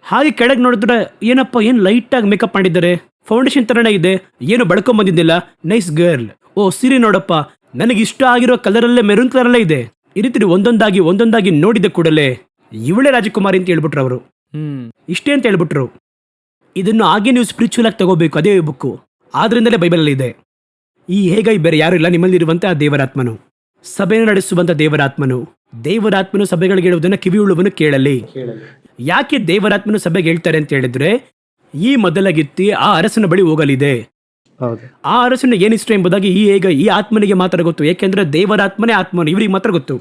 ಹಾಗೆ ಕೆಳಗೆ ನೋಡಿದ್ರೆ ಏನಪ್ಪ, ಏನ್ ಲೈಟ್ ಆಗಿ ಮೇಕಪ್ ಮಾಡಿದ್ದಾರೆ, ಫೌಂಡೇಶನ್ ತರನೇ ಇದೆ, ಏನು ಬಳ್ಕೊಂಡ್ ಬಂದಿದ್ದಿಲ್ಲ, ನೈಸ್ ಗರ್ಲ್. ಓ ಸೀರೆ ನೋಡಪ್ಪ, ನನಗೆ ಇಷ್ಟ ಆಗಿರೋ ಕಲರಲ್ಲೇ ಮೆರೂನ್ ಕಲರಲ್ಲೇ ಇದೆ. ಈ ರೀತಿ ಒಂದೊಂದಾಗಿ ನೋಡಿದ ಕೂಡಲೇ ಇವಳೇ ರಾಜಕುಮಾರಿ ಅಂತ ಹೇಳ್ಬಿಟ್ರು ಅವರು. ಇಷ್ಟೇ ಅಂತ ಹೇಳ್ಬಿಟ್ರು. ಇದನ್ನು ಹಾಗೆ ನೀವು ಸ್ಪಿರಿಚುವಲ್ ಆಗಿ ತಗೋಬೇಕು, ಅದೇ ಬುಕ್ಕು. ಆದ್ರಿಂದಲೇ ಬೈಬಲಲ್ಲಿ ಇದೆ. ಈ ಹೇಗೈ ಬೇರೆ ಯಾರು ಇಲ್ಲ, ನಿಮ್ಮಲ್ಲಿರುವಂತೆ ಆ ದೇವರಾತ್ಮನು, ಸಭೆಯನ್ನು ನಡೆಸುವಂತ ದೇವರಾತ್ಮನು ಸಭೆಗಳಿಗೆ ಹೇಳುವುದನ್ನು ಕಿವಿಯುಳ್ಳವನು ಕೇಳಲಿ. ಯಾಕೆ ದೇವರಾತ್ಮನು ಸಭೆಗೆ ಹೇಳ್ತಾರೆ ಅಂತ ಹೇಳಿದ್ರೆ, ಈ ಮೊದಲಗಿತ್ತಿ ಆ ಅರಸನ ಬಳಿ ಹೋಗಲಿದೆ. ಆ ಅರಸನ ಏನಿಷ್ಟ ಎಂಬುದಾಗಿ ಈ ಆತ್ಮನಿಗೆ ಮಾತ್ರ ಗೊತ್ತು. ಏಕೆಂದ್ರೆ ದೇವರಾತ್ಮನೇ ಆತ್ಮನು, ಇವರಿಗೆ ಮಾತ್ರ ಗೊತ್ತು.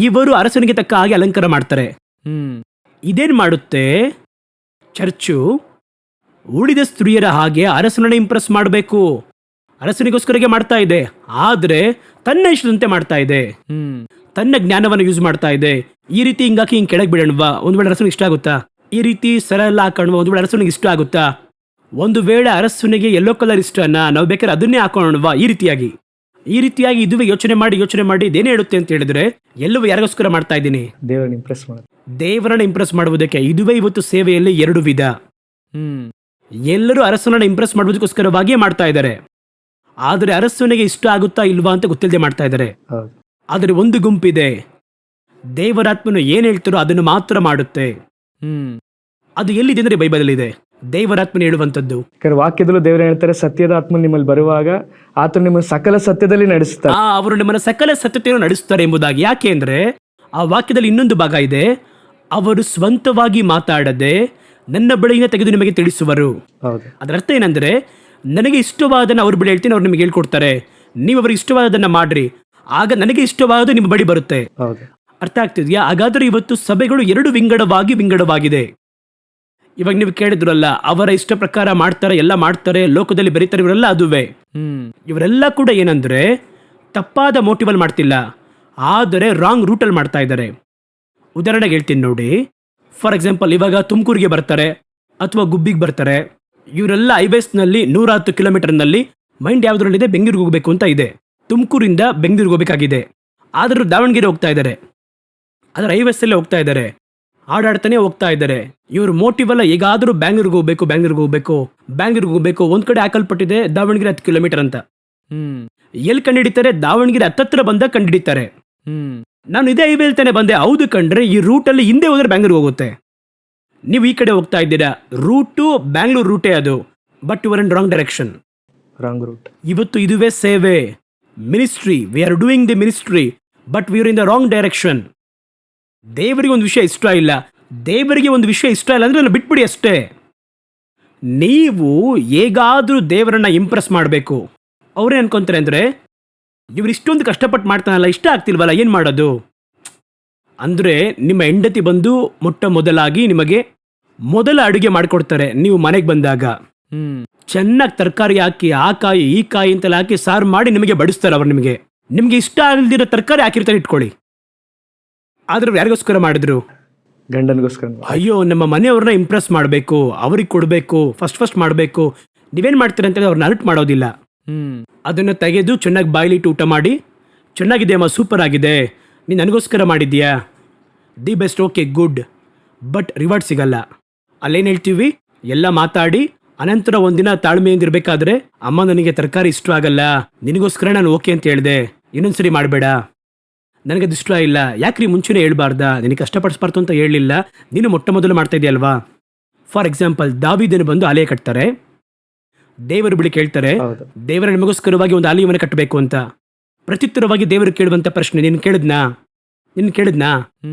ಇವರು ಅರಸನಿಗೆ ತಕ್ಕ ಹಾಗೆ ಅಲಂಕಾರ ಮಾಡ್ತಾರೆ. ಇದೇನ್ ಮಾಡುತ್ತೆ, ಚರ್ಚು ಉಳಿದ ಸ್ತ್ರೀಯರ ಹಾಗೆ ಅರಸನನ್ನ ಇಂಪ್ರೆಸ್ ಮಾಡಬೇಕು. ಅರಸನಿಗೋಸ್ಕರಗೆ ಮಾಡ್ತಾ ಇದೆ, ಆದ್ರೆ ತನ್ನ ಇಷ್ಟದಂತೆ ಮಾಡ್ತಾ ಇದೆ. ತನ್ನ ಜ್ಞಾನವನ್ನು ಯೂಸ್ ಮಾಡ್ತಾ ಇದೆ. ಈ ರೀತಿ ಹಿಂಗಾಕಿ ಹಿಂಗೆ ಕೆಳಗೆ ಬಿಡೋಣವಾ, ಒಂದು ವೇಳೆ ಅರಸನಿಗೆ ಇಷ್ಟ ಆಗುತ್ತಾ? ಈ ರೀತಿ ಸರಳ ಹಾಕೋಣವಾ, ಒಂದು ವೇಳೆ ಅರಸನಿಗೆ ಇಷ್ಟ ಆಗುತ್ತಾ? ಒಂದು ವೇಳೆ ಅರಸನಿಗೆ ಯೆಲ್ಲೋ ಕಲರ್ ಇಷ್ಟನಾ, ನಾವು ಬೇಕಾದ್ರೆ ಅದನ್ನೇ ಹಾಕೋಣವಾ. ಈ ರೀತಿಯಾಗಿ ಇದುವೇ ಯೋಚನೆ ಮಾಡಿ ಇದೇನೇ ಹೇಳುತ್ತೆ ಅಂತ ಹೇಳಿದ್ರೆ, ಎಲ್ಲವೂ ಯಾರಿಗೋಸ್ಕರ ಮಾಡ್ತಾ ಇದ್ದೀನಿ? ದೇವರನ್ನ ಇಂಪ್ರೆಸ್ ಮಾಡೋದು. ದೇವರನ್ನ ಇಂಪ್ರೆಸ್ ಮಾಡುವುದಕ್ಕೆ. ಇದುವೇ ಇವತ್ತು ಸೇವೆಯಲ್ಲಿ ಎರಡು ವಿಧ. ಎಲ್ಲರೂ ಅರಸನನ್ನ ಇಂಪ್ರೆಸ್ ಮಾಡುವುದಕ್ಕೋಸ್ಕರವಾಗಿಯೇ ಮಾಡ್ತಾ ಇದ್ದಾರೆ, ಆದರೆ ಅರಸನಿಗೆ ಇಷ್ಟ ಆಗುತ್ತಾ ಇಲ್ವಾ ಅಂತ ಗೊತ್ತಿಲ್ಲದೆ ಮಾಡ್ತಾ ಇದ್ದಾರೆ. ಹೌದು. ಆದರೆ ಒಂದು ಗುಂಪಿದೆ, ದೇವರಾತ್ಮನು ಏನ್ ಹೇಳ್ತಾರೋ ಅದನ್ನು ಮಾತ್ರ ಮಾಡುತ್ತೆ. ಅದು ಎಲ್ಲಿದೆ ಅಂದ್ರೆ ಬೈಬಲ್ ಇದೆ, ದೇವರಾತ್ಮನ ಹೇಳುವಂತದ್ದು. ವಾಕ್ಯದಲ್ಲೂ ದೇವರು ಹೇಳ್ತಾರೆ, ಸತ್ಯದ ಆತ್ಮ ನಿಮ್ಮಲ್ಲಿ ಬರುವಾಗ ಆತನು ನಿಮ್ಮನ್ನು ಸಕಲ ಸತ್ಯದಲ್ಲಿ ನಡೆಸುತ್ತಾರೆ. ಅವರು ನಿಮ್ಮನ್ನ ಸಕಲ ಸತ್ಯತೆಯನ್ನು ನಡೆಸುತ್ತಾರೆ ಎಂಬುದಾಗಿ. ಯಾಕೆ ಅಂದ್ರೆ ಆ ವಾಕ್ಯದಲ್ಲಿ ಇನ್ನೊಂದು ಭಾಗ ಇದೆ, ಅವರು ಸ್ವಂತವಾಗಿ ಮಾತಾಡದೆ ನನ್ನ ಬಳಿಯಿಂದ ತೆಗೆದು ನಿಮಗೆ ತಿಳಿಸುವರು. ಅದರ ಅರ್ಥ ಏನಂದ್ರೆ, ನನಗೆ ಇಷ್ಟವಾದನ್ನ ಅವ್ರ ಬಳಿ ಹೇಳ್ತೀನಿ, ಅವ್ರು ನಿಮಗೆ ಹೇಳ್ಕೊಡ್ತಾರೆ. ನೀವು ಅವ್ರಿಗೆ ಇಷ್ಟವಾದನ್ನ ಮಾಡ್ರಿ, ಆಗ ನನಗೆ ಇಷ್ಟವಾದ ನಿಮ್ಮ ಬಳಿ ಬರುತ್ತೆ. ಅರ್ಥ ಆಗ್ತಿದ್ಯಾ? ಹಾಗಾದ್ರೆ ಇವತ್ತು ಸಭೆಗಳು ಎರಡು ವಿಂಗಡವಾಗಿದೆ. ಇವಾಗ ನೀವು ಕೇಳಿದ್ರಲ್ಲ, ಅವರ ಇಷ್ಟ ಪ್ರಕಾರ ಮಾಡ್ತಾರೆ, ಎಲ್ಲ ಮಾಡ್ತಾರೆ, ಲೋಕದಲ್ಲಿ ಬೆರೀತಾರೆ, ಇವರೆಲ್ಲ ಅದುವೇ. ಇವರೆಲ್ಲ ಕೂಡ ಏನಂದ್ರೆ ತಪ್ಪಾದ ಮೋಟಿವಲ್ ಮಾಡ್ತಿಲ್ಲ, ಆದರೆ ರಾಂಗ್ ರೂಟಲ್ಲಿ ಮಾಡ್ತಾ ಇದ್ದಾರೆ. ಉದಾಹರಣೆಗೆ ಹೇಳ್ತೀನಿ ನೋಡಿ. ಫಾರ್ ಎಕ್ಸಾಂಪಲ್, ಇವಾಗ ತುಮಕೂರಿಗೆ ಬರ್ತಾರೆ ಅಥವಾ ಗುಬ್ಬಿಗೆ ಬರ್ತಾರೆ. ಇವರೆಲ್ಲ ಹೈವೇಸ್ನಲ್ಲಿ 110 ಕಿಲೋಮೀಟರ್ನಲ್ಲಿ ಮೈಂಡ್ ಯಾವ್ದ್ರಲ್ಲಿದೆ, ಬೆಂಗಳೂರಿಗೆ ಹೋಗ್ಬೇಕು ಅಂತ ಇದೆ. ತುಮಕೂರಿಂದ ಬೆಂಗಳೂರಿಗೆ ಹೋಗ್ಬೇಕಾಗಿದೆ, ಆದರೂ ದಾವಣಗೆರೆ ಹೋಗ್ತಾ ಇದ್ದಾರೆ, ಅದರ ಹೈವೇಸಲ್ಲೇ ಹೋಗ್ತಾ ಇದ್ದಾರೆ, ಆಡಾಡ್ತಾನೆ ಹೋಗ್ತಾ ಇದ್ದಾರೆ. ಇವ್ರ ಮೋಟಿವ್ ಅಲ್ಲ ಹೇಗಾದ್ರೂ ಬ್ಯಾಂಗ್ಳೂರ್ಗೆ ಹೋಗ್ಬೇಕು. ಒಂದ್ ಕಡೆ ಹಾಕಲ್ಪಟ್ಟಿದೆ ದಾವಣಗೆರೆ 10 ಕಿಲೋಮೀಟರ್ ಅಂತ. ಎಲ್ಲಿ ಕಂಡಿಡಿತಾರೆ? ದಾವಣಗೆರೆ ಹತ್ತತ್ರ ಬಂದಾಗ ಕಂಡಿಡಿತಾರೆ. ನಾನು ಇದೇ ಹೈವೇ ಹೇಳ್ತಾನೆ ಬಂದೆ, ಹೌದು ಕಂಡ್ರೆ ಈ ರೂಟಲ್ಲಿ ಹಿಂದೆ ಹೋದ್ರೆ ಬ್ಯಾಂಗ್ಳೂರ್ ಹೋಗುತ್ತೆ. ನೀವು ಈ ಕಡೆ ಹೋಗ್ತಾ ಇದ್ದೀರಾ, ರೂಟು ಬ್ಯಾಂಗ್ಳೂರ್ ರೂಟೇ ಅದು, but you are in wrong direction. Wrong route. ಇವತ್ತು ಇದುವೇ ಸೇವೆ, ministry. We are doing the ministry, but we are in the wrong direction. ದೇವರಿಗೆ ಒಂದು ವಿಷಯ ಇಷ್ಟ ಇಲ್ಲ ಅಂದ್ರೆ ನಾನು ಬಿಟ್ಬಿಡಿ ಅಷ್ಟೇ. ನೀವು ಹೇಗಾದ್ರೂ ದೇವರನ್ನ ಇಂಪ್ರೆಸ್ ಮಾಡಬೇಕು. ಅವರೇ ಅನ್ಕೊಂತಾರೆ ಅಂದ್ರೆ, ಇವ್ರು ಇಷ್ಟೊಂದು ಕಷ್ಟಪಟ್ಟು ಮಾಡ್ತಾನಲ್ಲ, ಇಷ್ಟ ಆಗ್ತಿಲ್ವಲ್ಲ, ಏನ್ ಮಾಡೋದು ಅಂದ್ರೆ, ನಿಮ್ಮ ಹೆಂಡತಿ ಬಂದು ಮೊದಲಾಗಿ ನಿಮಗೆ ಮೊದಲ ಅಡುಗೆ ಮಾಡಿಕೊಡ್ತಾರೆ. ನೀವು ಮನೆಗೆ ಬಂದಾಗ ಚೆನ್ನಾಗಿ ತರಕಾರಿ ಹಾಕಿ, ಆ ಕಾಯಿ ಈ ಕಾಯಿ ಅಂತೆಲ್ಲ ಹಾಕಿ ಸಾರು ಮಾಡಿ ನಿಮಗೆ ಬಡಿಸ್ತಾರೆ. ಅವ್ರು ನಿಮಗೆ ಇಷ್ಟ ಆಗಲ್ದಿರೋ ತರಕಾರಿ ಹಾಕಿರ್ತಾರೆ ಇಟ್ಕೊಳ್ಳಿ, ಆದ್ರೆ ಯಾರಿಗೋಸ್ಕರ ಮಾಡಿದ್ರು? ಗಂಡನಿಗೋಸ್ಕರ. ಅಯ್ಯೋ, ನಮ್ಮ ಮನೆಯವ್ರನ್ನ ಇಂಪ್ರೆಸ್ ಮಾಡಬೇಕು, ಅವ್ರಿಗೆ ಕೊಡಬೇಕು, ಫಸ್ಟ್ ಮಾಡಬೇಕು. ನೀವೇನ್ ಮಾಡ್ತೀರ ಅಂತ ಅವ್ರನ್ನ ಅರ್ಟ್ ಮಾಡೋದಿಲ್ಲ. ಅದನ್ನ ತೆಗೆದು ಚೆನ್ನಾಗಿ ಬಾಯ್ಲಿಟ್ಟು ಊಟ ಮಾಡಿ, ಚೆನ್ನಾಗಿದೆ ಅಮ್ಮ, ಸೂಪರ್ ಆಗಿದೆ, ನೀನು ನನಗೋಸ್ಕರ ಮಾಡಿದ್ಯಾ, the best, okay good, but reward ಸಿಗಲ್ಲ. ಅಲ್ಲೇನು ಹೇಳ್ತೀವಿ? ಎಲ್ಲ ಮಾತಾಡಿ ಅನಂತರ ಒಂದಿನ ತಾಳ್ಮೆಯಿಂದಿರ್ಬೇಕಾದ್ರೆ, ಅಮ್ಮ ನನಗೆ ತರಕಾರಿ ಇಷ್ಟ ಆಗಲ್ಲ, ನಿನಗೋಸ್ಕರ ನಾನು ಓಕೆ ಅಂತ ಹೇಳಿದೆ, ಇನ್ನೊಂದ್ಸರಿ ಮಾಡಬೇಡ, ನನಗದು ಇಷ್ಟ ಇಲ್ಲ. ಯಾಕ್ರಿ ಮುಂಚೆನೇ ಹೇಳ್ಬಾರ್ದಾ? ನಿನಗೆ ಕಷ್ಟಪಡಿಸ್ಬಾರ್ದು ಅಂತ ಹೇಳಲಿಲ್ಲ, ನೀನು ಮೊದಲು ಮಾಡ್ತಾ ಇದೆಯಲ್ವಾ? ಫಾರ್ ಎಕ್ಸಾಂಪಲ್, ದಾವೀದನು ಬಂದು ಆಲಯ ಕಟ್ತಾರೆ. ದೇವರು ಬಳಿ ಕೇಳ್ತಾರೆ, ದೇವರ ನಿಮಗೋಸ್ಕರವಾಗಿ ಒಂದು ಆಲಯವನ್ನು ಕಟ್ಟಬೇಕು ಅಂತ. ಪ್ರತ್ಯುತ್ತರವಾಗಿ ದೇವರು ಕೇಳುವಂತ ಪ್ರಶ್ನೆ, ನಿನ್ನ ಕೇಳಿದ್ನಾ?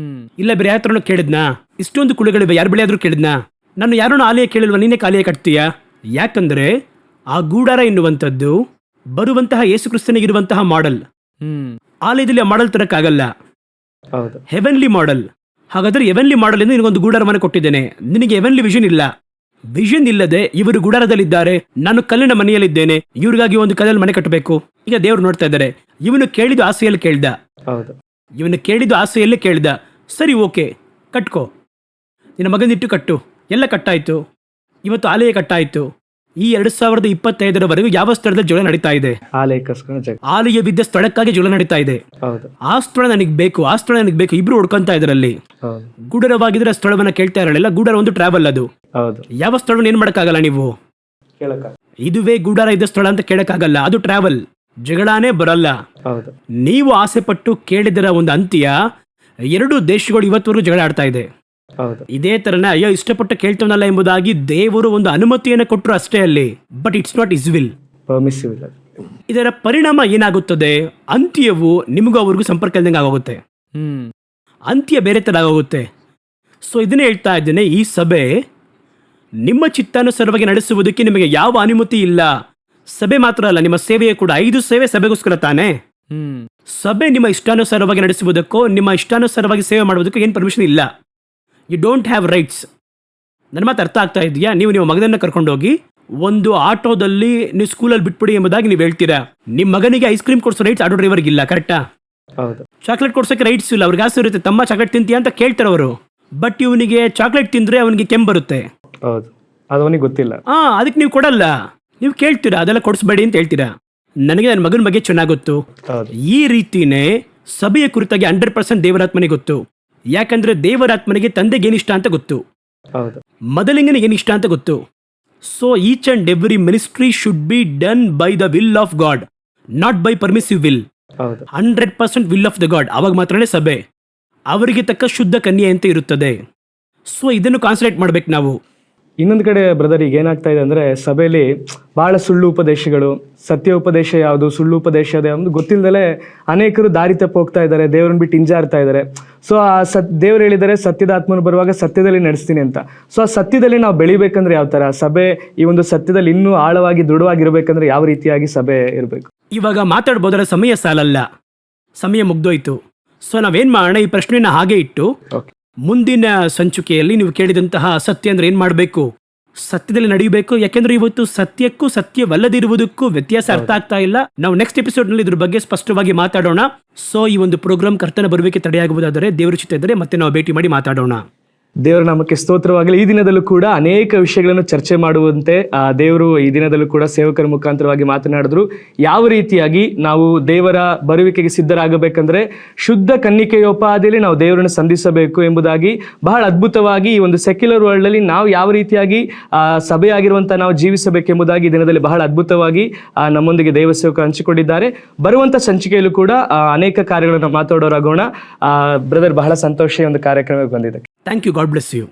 ಇಲ್ಲ ಬೇರೆ ಯಾತ್ರನೂ ಕೇಳಿದ್ನಾ? ಇಷ್ಟೊಂದು ಕುಳಿಗಳಿವೆ, ಯಾರ ಬಳಿ ಆದ್ರೂ ಕೇಳಿದ್ನಾ? ನಾನು ಯಾರನ್ನೂ ಆಲಯ ಕೇಳಿಲ್ವ, ನೀನೇ ಆಲಯ ಕಟ್ತೀಯಾ? ಯಾಕಂದ್ರೆ ಆ ಗೂಡಾರ ಎನ್ನುವಂಥದ್ದು ಬರುವಂತಹ ಯೇಸು ಕ್ರಿಸ್ತನಿಗಿರುವಂತಹ ಮಾಡೆಲ್. ಆಲಯದಲ್ಲಿ ಆ ಮಾಡೆಲ್ ತರಕ್ಕಾಗಲ್ಲ, ಹೆವೆನ್ಲಿ ಮಾಡೆಲ್. ಹಾಗಾದ್ರೆ ಹೆವೆನ್ಲಿ ಮಾಡೆಲ್ ಎಂದು ನಿನಗೊಂದು ಗೂಡಾರವನ್ನು ಕೊಟ್ಟಿದ್ದೇನೆ, ನಿನಗೆ ಹೆವೆನ್ಲಿ ವಿಷನ್ ಇಲ್ಲ. ವಿಷನ್ ಇಲ್ಲದೆ ಇವರು ಗುಡಾರದಲ್ಲಿದ್ದಾರೆ, ನಾನು ಕಲ್ಲಿನ ಮನೆಯಲ್ಲಿದ್ದೇನೆ, ಇವ್ರಿಗಾಗಿ ಒಂದು ಕಲ್ಲಲ್ಲಿ ಮನೆ ಕಟ್ಟಬೇಕು. ಈಗ ದೇವ್ರು ನೋಡ್ತಾ ಇದ್ದಾರೆ, ಇವನು ಕೇಳಿದ ಆಸೆಯಲ್ಲಿ ಕೇಳಿದ, ಸರಿ ಓಕೆ ಕಟ್ಕೋ, ನಿನ್ನ ಮಗನಿಟ್ಟು ಕಟ್ಟು. ಎಲ್ಲ ಕಟ್ಟಾಯ್ತು, ಇವತ್ತು ಆಲಯ ಕಟ್ಟಾಯ್ತು. ಈ 2025 ಯಾವ ಸ್ಥಳದಲ್ಲಿ ಜಗಳ ನಡೀತಾ ಇದೆ? ಆಲಯವಿದ್ದ ಸ್ಥಳಕ್ಕಾಗಿ ಜಗಳ ನಡೀತಾ ಇದೆ. ಆ ಸ್ಥಳ ನನಗೆ ಬೇಕು, ಇಬ್ರು ಹುಡ್ಕೊಂತ ಇದರಲ್ಲಿ. ಗೂಡರವಾಗಿದ್ರೆ ಸ್ಥಳವನ್ನ ಕೇಳ್ತಾ ಇರಲಿಲ್ಲ. ಗೂಡರ ಒಂದು ಟ್ರಾವೆಲ್, ಅದು ಯಾವ ಸ್ಥಳವನ್ನು ಏನ್ ಮಾಡಕ್ಕಾಗಲ್ಲ ನೀವು. ಇದುವೇ ಗೂಡಾರ ಇದ್ದ ಸ್ಥಳ ಅಂತ ಕೇಳಕ್ಕಾಗಲ್ಲ, ಅದು ಟ್ರಾವೆಲ್, ಜಗಳಾನೇ ಬರಲ್ಲ. ನೀವು ಆಸೆ ಪಟ್ಟು ಕೇಳಿದರ ಒಂದು ಅಂತ್ಯ 2 ದೇಶಗಳು ಇವತ್ತವರೆಗೂ ಜಗಳ ಆಡ್ತಾ ಇದೆ. ಇದೇ ತರನೇ ಅಯ್ಯೋ ಇಷ್ಟಪಟ್ಟು ಕೇಳ್ತವನಲ್ಲ ಎಂಬುದಾಗಿ ದೇವರು ಒಂದು ಅನುಮತಿಯನ್ನು ಕೊಟ್ಟರು ಅಷ್ಟೇ ಅಲ್ಲಿ, but it's not his will, permissive. ಇದರ ಪರಿಣಾಮ ಏನಾಗುತ್ತದೆ? ಅಂತ್ಯವು ನಿಮಗೂ ಅವ್ರಿಗೂ ಸಂಪರ್ಕ ಇಲ್ದಂಗೆ ಆಗೋಗುತ್ತೆ, ಅಂತ್ಯ ಬೇರೆ ತರ ಆಗೋಗುತ್ತೆ. ಸೊ ಇದನ್ನೇ ಹೇಳ್ತಾ ಇದ್ದೇನೆ, ಈ ಸಭೆ ನಿಮ್ಮ ಚಿತ್ತಾನುಸಾರವಾಗಿ ನಡೆಸುವುದಕ್ಕೆ ನಿಮಗೆ ಯಾವ ಅನುಮತಿ ಇಲ್ಲ. ಸಭೆ ಮಾತ್ರ ಅಲ್ಲ, ನಿಮ್ಮ ಸೇವೆಯೇ ಕೂಡ. 5 ಸೇವೆ ಸಭೆಗೋಸ್ಕರ ತಾನೆ. ಸಭೆ ನಿಮ್ಮ ಇಷ್ಟಾನುಸಾರವಾಗಿ ನಡೆಸುವುದಕ್ಕೋ ನಿಮ್ಮ ಇಷ್ಟಾನುಸಾರವಾಗಿ ಸೇವೆ ಮಾಡುವುದಕ್ಕೋ ಏನು ಪರ್ಮಿಷನ್ ಇಲ್ಲ. You don't have rights. ನನ್ನ ಮಾತು ಅರ್ಥ ಆಗ್ತಾ ಇದೆಯಾ? ನೀವು ಮಗನನ್ನ ಕರ್ಕೊಂಡೋಗಿ ಒಂದು ಆಟೋದಲ್ಲಿ ನೀವು ಸ್ಕೂಲಲ್ಲಿ ಬಿಟ್ಬಿಡಿ ಎಂಬುದಾಗಿ ನೀವು ಹೇಳ್ತೀರಾ. ನಿಮ್ಮ ಮಗನಿಗೆ ಐಸ್ ಕ್ರೀಮ್ ಕೊಡಿಸೋ ರೈಟ್ಸ್ ಆಟೋ ಡ್ರೈವರ್ಗೆ ಇಲ್ಲ, ಕರೆಕ್ಟಾ? ಹೌದು. ಚಾಕ್ಲೇಟ್ ಕೊಡ್ಸೋಕೆ ರೈಟ್ಸ್ ಇಲ್ಲ, ಅವ್ರಿಗೆ ಆಸೆ ಇರುತ್ತೆ, ತಮ್ಮ ಚಾಕ್ಲೇಟ್ ತಿಂತೀಯ ಅಂತ ಕೇಳ್ತಾರೆ ಅವರು. ಬಟ್ ಇವನಿಗೆ ಚಾಕ್ಲೇಟ್ ತಿಂದರೆ ಅವನಿಗೆ ಕೆಮ್ಮು ಬರುತ್ತೆ. ಹೌದು, ಅದು ಅವನಿಗೆ ಗೊತ್ತಿಲ್ಲ. ಅದಕ್ಕೆ ನೀವು ಕೊಡಲ್ಲ, ನೀವು ಕೇಳ್ತೀರಾ ಅದೆಲ್ಲ ಕೊಡಿಸ್ಬೇಡಿ ಅಂತ ಹೇಳ್ತೀರಾ. ನನಗೆ ನನ್ನ ಮಗನ ಬಗ್ಗೆ ಚೆನ್ನಾಗಿ ಗೊತ್ತು. ಹೌದು. ಈ ರೀತಿನೇ ಸಭೆಯ ಕುರಿತಾಗಿ 100% ದೇವರಾತ್ಮನಿಗೆ ಗೊತ್ತು. ಯಾಕಂದ್ರೆ ದೇವರಾತ್ಮನಿಗೆ ತಂದೆಗೆ ಏನಿಷ್ಟ ಅಂತ ಗೊತ್ತು, ಹೌದು, ಮೊದಲಿಂಗನಿಗೆ ಏನಿಷ್ಟ ಅಂತ ಗೊತ್ತು. So each and every ministry should be done by the will of God, not by permissive will. ಹೌದು. 100% ವಿಲ್ ಆಫ್ ದ ಗಾಡ್. ಅವಾಗ ಮಾತ್ರನೇ ಸಭೆ ಅವರಿಗೆ ತಕ್ಕ ಶುದ್ಧ ಕನ್ಯೆ ಅಂತ ಇರುತ್ತದೆ. ಸೊ ಇದನ್ನು ಕಾನ್ಸಂಟ್ರೇಟ್ ಮಾಡ್ಬೇಕು ನಾವು. ಇನ್ನೊಂದು ಕಡೆ ಬ್ರದರ್, ಈಗ ಏನಾಗ್ತಾ ಇದೆ ಅಂದರೆ ಸಭೆಯಲ್ಲಿ ಭಾಳ ಸುಳ್ಳು ಉಪದೇಶಗಳು, ಸತ್ಯ ಉಪದೇಶ ಯಾವುದು, ಸುಳ್ಳು ಉಪದೇಶ ಯಾವುದು ಗೊತ್ತಿಲ್ಲದಲೇ ಅನೇಕರು ದಾರಿ ತಪ್ಪು ಹೋಗ್ತಾ ಇದ್ದಾರೆ, ದೇವರನ್ನ ಬಿಟ್ಟು ಹಿಂಜಾರ್ತಾ ಇದ್ದಾರೆ. ಸೊ ಆ ದೇವ್ರು ಹೇಳಿದ್ದಾರೆ ಸತ್ಯದ ಆತ್ಮನು ಬರುವಾಗ ಸತ್ಯದಲ್ಲಿ ನಡೆಸ್ತೀನಿ ಅಂತ. ಸೊ ಆ ಸತ್ಯದಲ್ಲಿ ನಾವು ಬೆಳಿಬೇಕಂದ್ರೆ ಯಾವ ಥರ ಸಭೆ ಈ ಒಂದು ಸತ್ಯದಲ್ಲಿ ಇನ್ನೂ ಆಳವಾಗಿ ದೃಢವಾಗಿರ್ಬೇಕಂದ್ರೆ ಯಾವ ರೀತಿಯಾಗಿ ಸಭೆ ಇರಬೇಕು? ಇವಾಗ ಮಾತಾಡ್ಬೋದರ ಸಮಯ ಸಾಲಲ್ಲ, ಸಮಯ ಮುಗ್ದೋಯ್ತು. ಸೊ ನಾವೇನ್ ಮಾಡೋಣ, ಈ ಪ್ರಶ್ನೆನ ಹಾಗೆ ಇಟ್ಟು ಮುಂದಿನ ಸಂಚಿಕೆಯಲ್ಲಿ ನೀವು ಕೇಳಿದಂತಹ ಸತ್ಯ ಅಂದ್ರೆ ಏನ್ ಮಾಡಬೇಕು, ಸತ್ಯದಲ್ಲಿ ನಡೆಯಬೇಕು. ಯಾಕೆಂದ್ರೆ ಇವತ್ತು ಸತ್ಯಕ್ಕೂ ಸತ್ಯವಲ್ಲದಿರುವುದಕ್ಕೂ ವ್ಯತ್ಯಾಸ ಅರ್ಥ ಆಗ್ತಾ ಇಲ್ಲ. ನಾವು ನೆಕ್ಸ್ಟ್ ಎಪಿಸೋಡ್ ನಲ್ಲಿ ಇದ್ರ ಬಗ್ಗೆ ಸ್ಪಷ್ಟವಾಗಿ ಮಾತಾಡೋಣ. ಸೊ ಈ ಒಂದು ಪ್ರೋಗ್ರಾಮ್ ಕರ್ತನ ಬರುವಿಕೆ ತಡೆಯಾಗುವುದಾದರೆ ದೇವರ ಚಿತ್ತ ಇದ್ದರೆ ಮತ್ತೆ ನಾವು ಭೇಟಿ ಮಾಡಿ ಮಾತಾಡೋಣ. ದೇವರ ನಾಮಕ್ಕೆ ಸ್ತೋತ್ರವಾಗಲಿ. ಈ ದಿನದಲ್ಲೂ ಕೂಡ ಅನೇಕ ವಿಷಯಗಳನ್ನು ಚರ್ಚೆ ಮಾಡುವಂತೆ ದೇವರು ಈ ದಿನದಲ್ಲೂ ಕೂಡ ಸೇವಕರ ಮುಖಾಂತರವಾಗಿ ಮಾತನಾಡಿದ್ರು. ಯಾವ ರೀತಿಯಾಗಿ ನಾವು ದೇವರ ಬರುವಿಕೆಗೆ ಸಿದ್ಧರಾಗಬೇಕಂದ್ರೆ ಶುದ್ಧ ಕನ್ನಿಕೆಯೋಪಾದಿಯಲ್ಲಿ ನಾವು ದೇವರನ್ನು ಸಂಧಿಸಬೇಕು ಎಂಬುದಾಗಿ ಬಹಳ ಅದ್ಭುತವಾಗಿ ಈ ಒಂದು ಸೆಕ್ಯುಲರ್ ವರ್ಲ್ಡ್ ಅಲ್ಲಿ ನಾವು ಯಾವ ರೀತಿಯಾಗಿ ಸಭೆಯಾಗಿರುವಂಥ ನಾವು ಜೀವಿಸಬೇಕೆಂಬುದಾಗಿ ಈ ದಿನದಲ್ಲಿ ಬಹಳ ಅದ್ಭುತವಾಗಿ ನಮ್ಮೊಂದಿಗೆ ದೇವ ಸೇವಕರು ಹಂಚಿಕೊಂಡಿದ್ದಾರೆ. ಬರುವಂಥ ಸಂಚಿಕೆಯಲ್ಲೂ ಕೂಡ ಅನೇಕ ಕಾರ್ಯಗಳನ್ನು ಮಾತಾಡೋರಾಗೋಣ. ಬ್ರದರ್, ಬಹಳ ಸಂತೋಷ ಈ ಒಂದು ಕಾರ್ಯಕ್ರಮಕ್ಕೆ ಬಂದಿದೆ. Thank you. God bless you.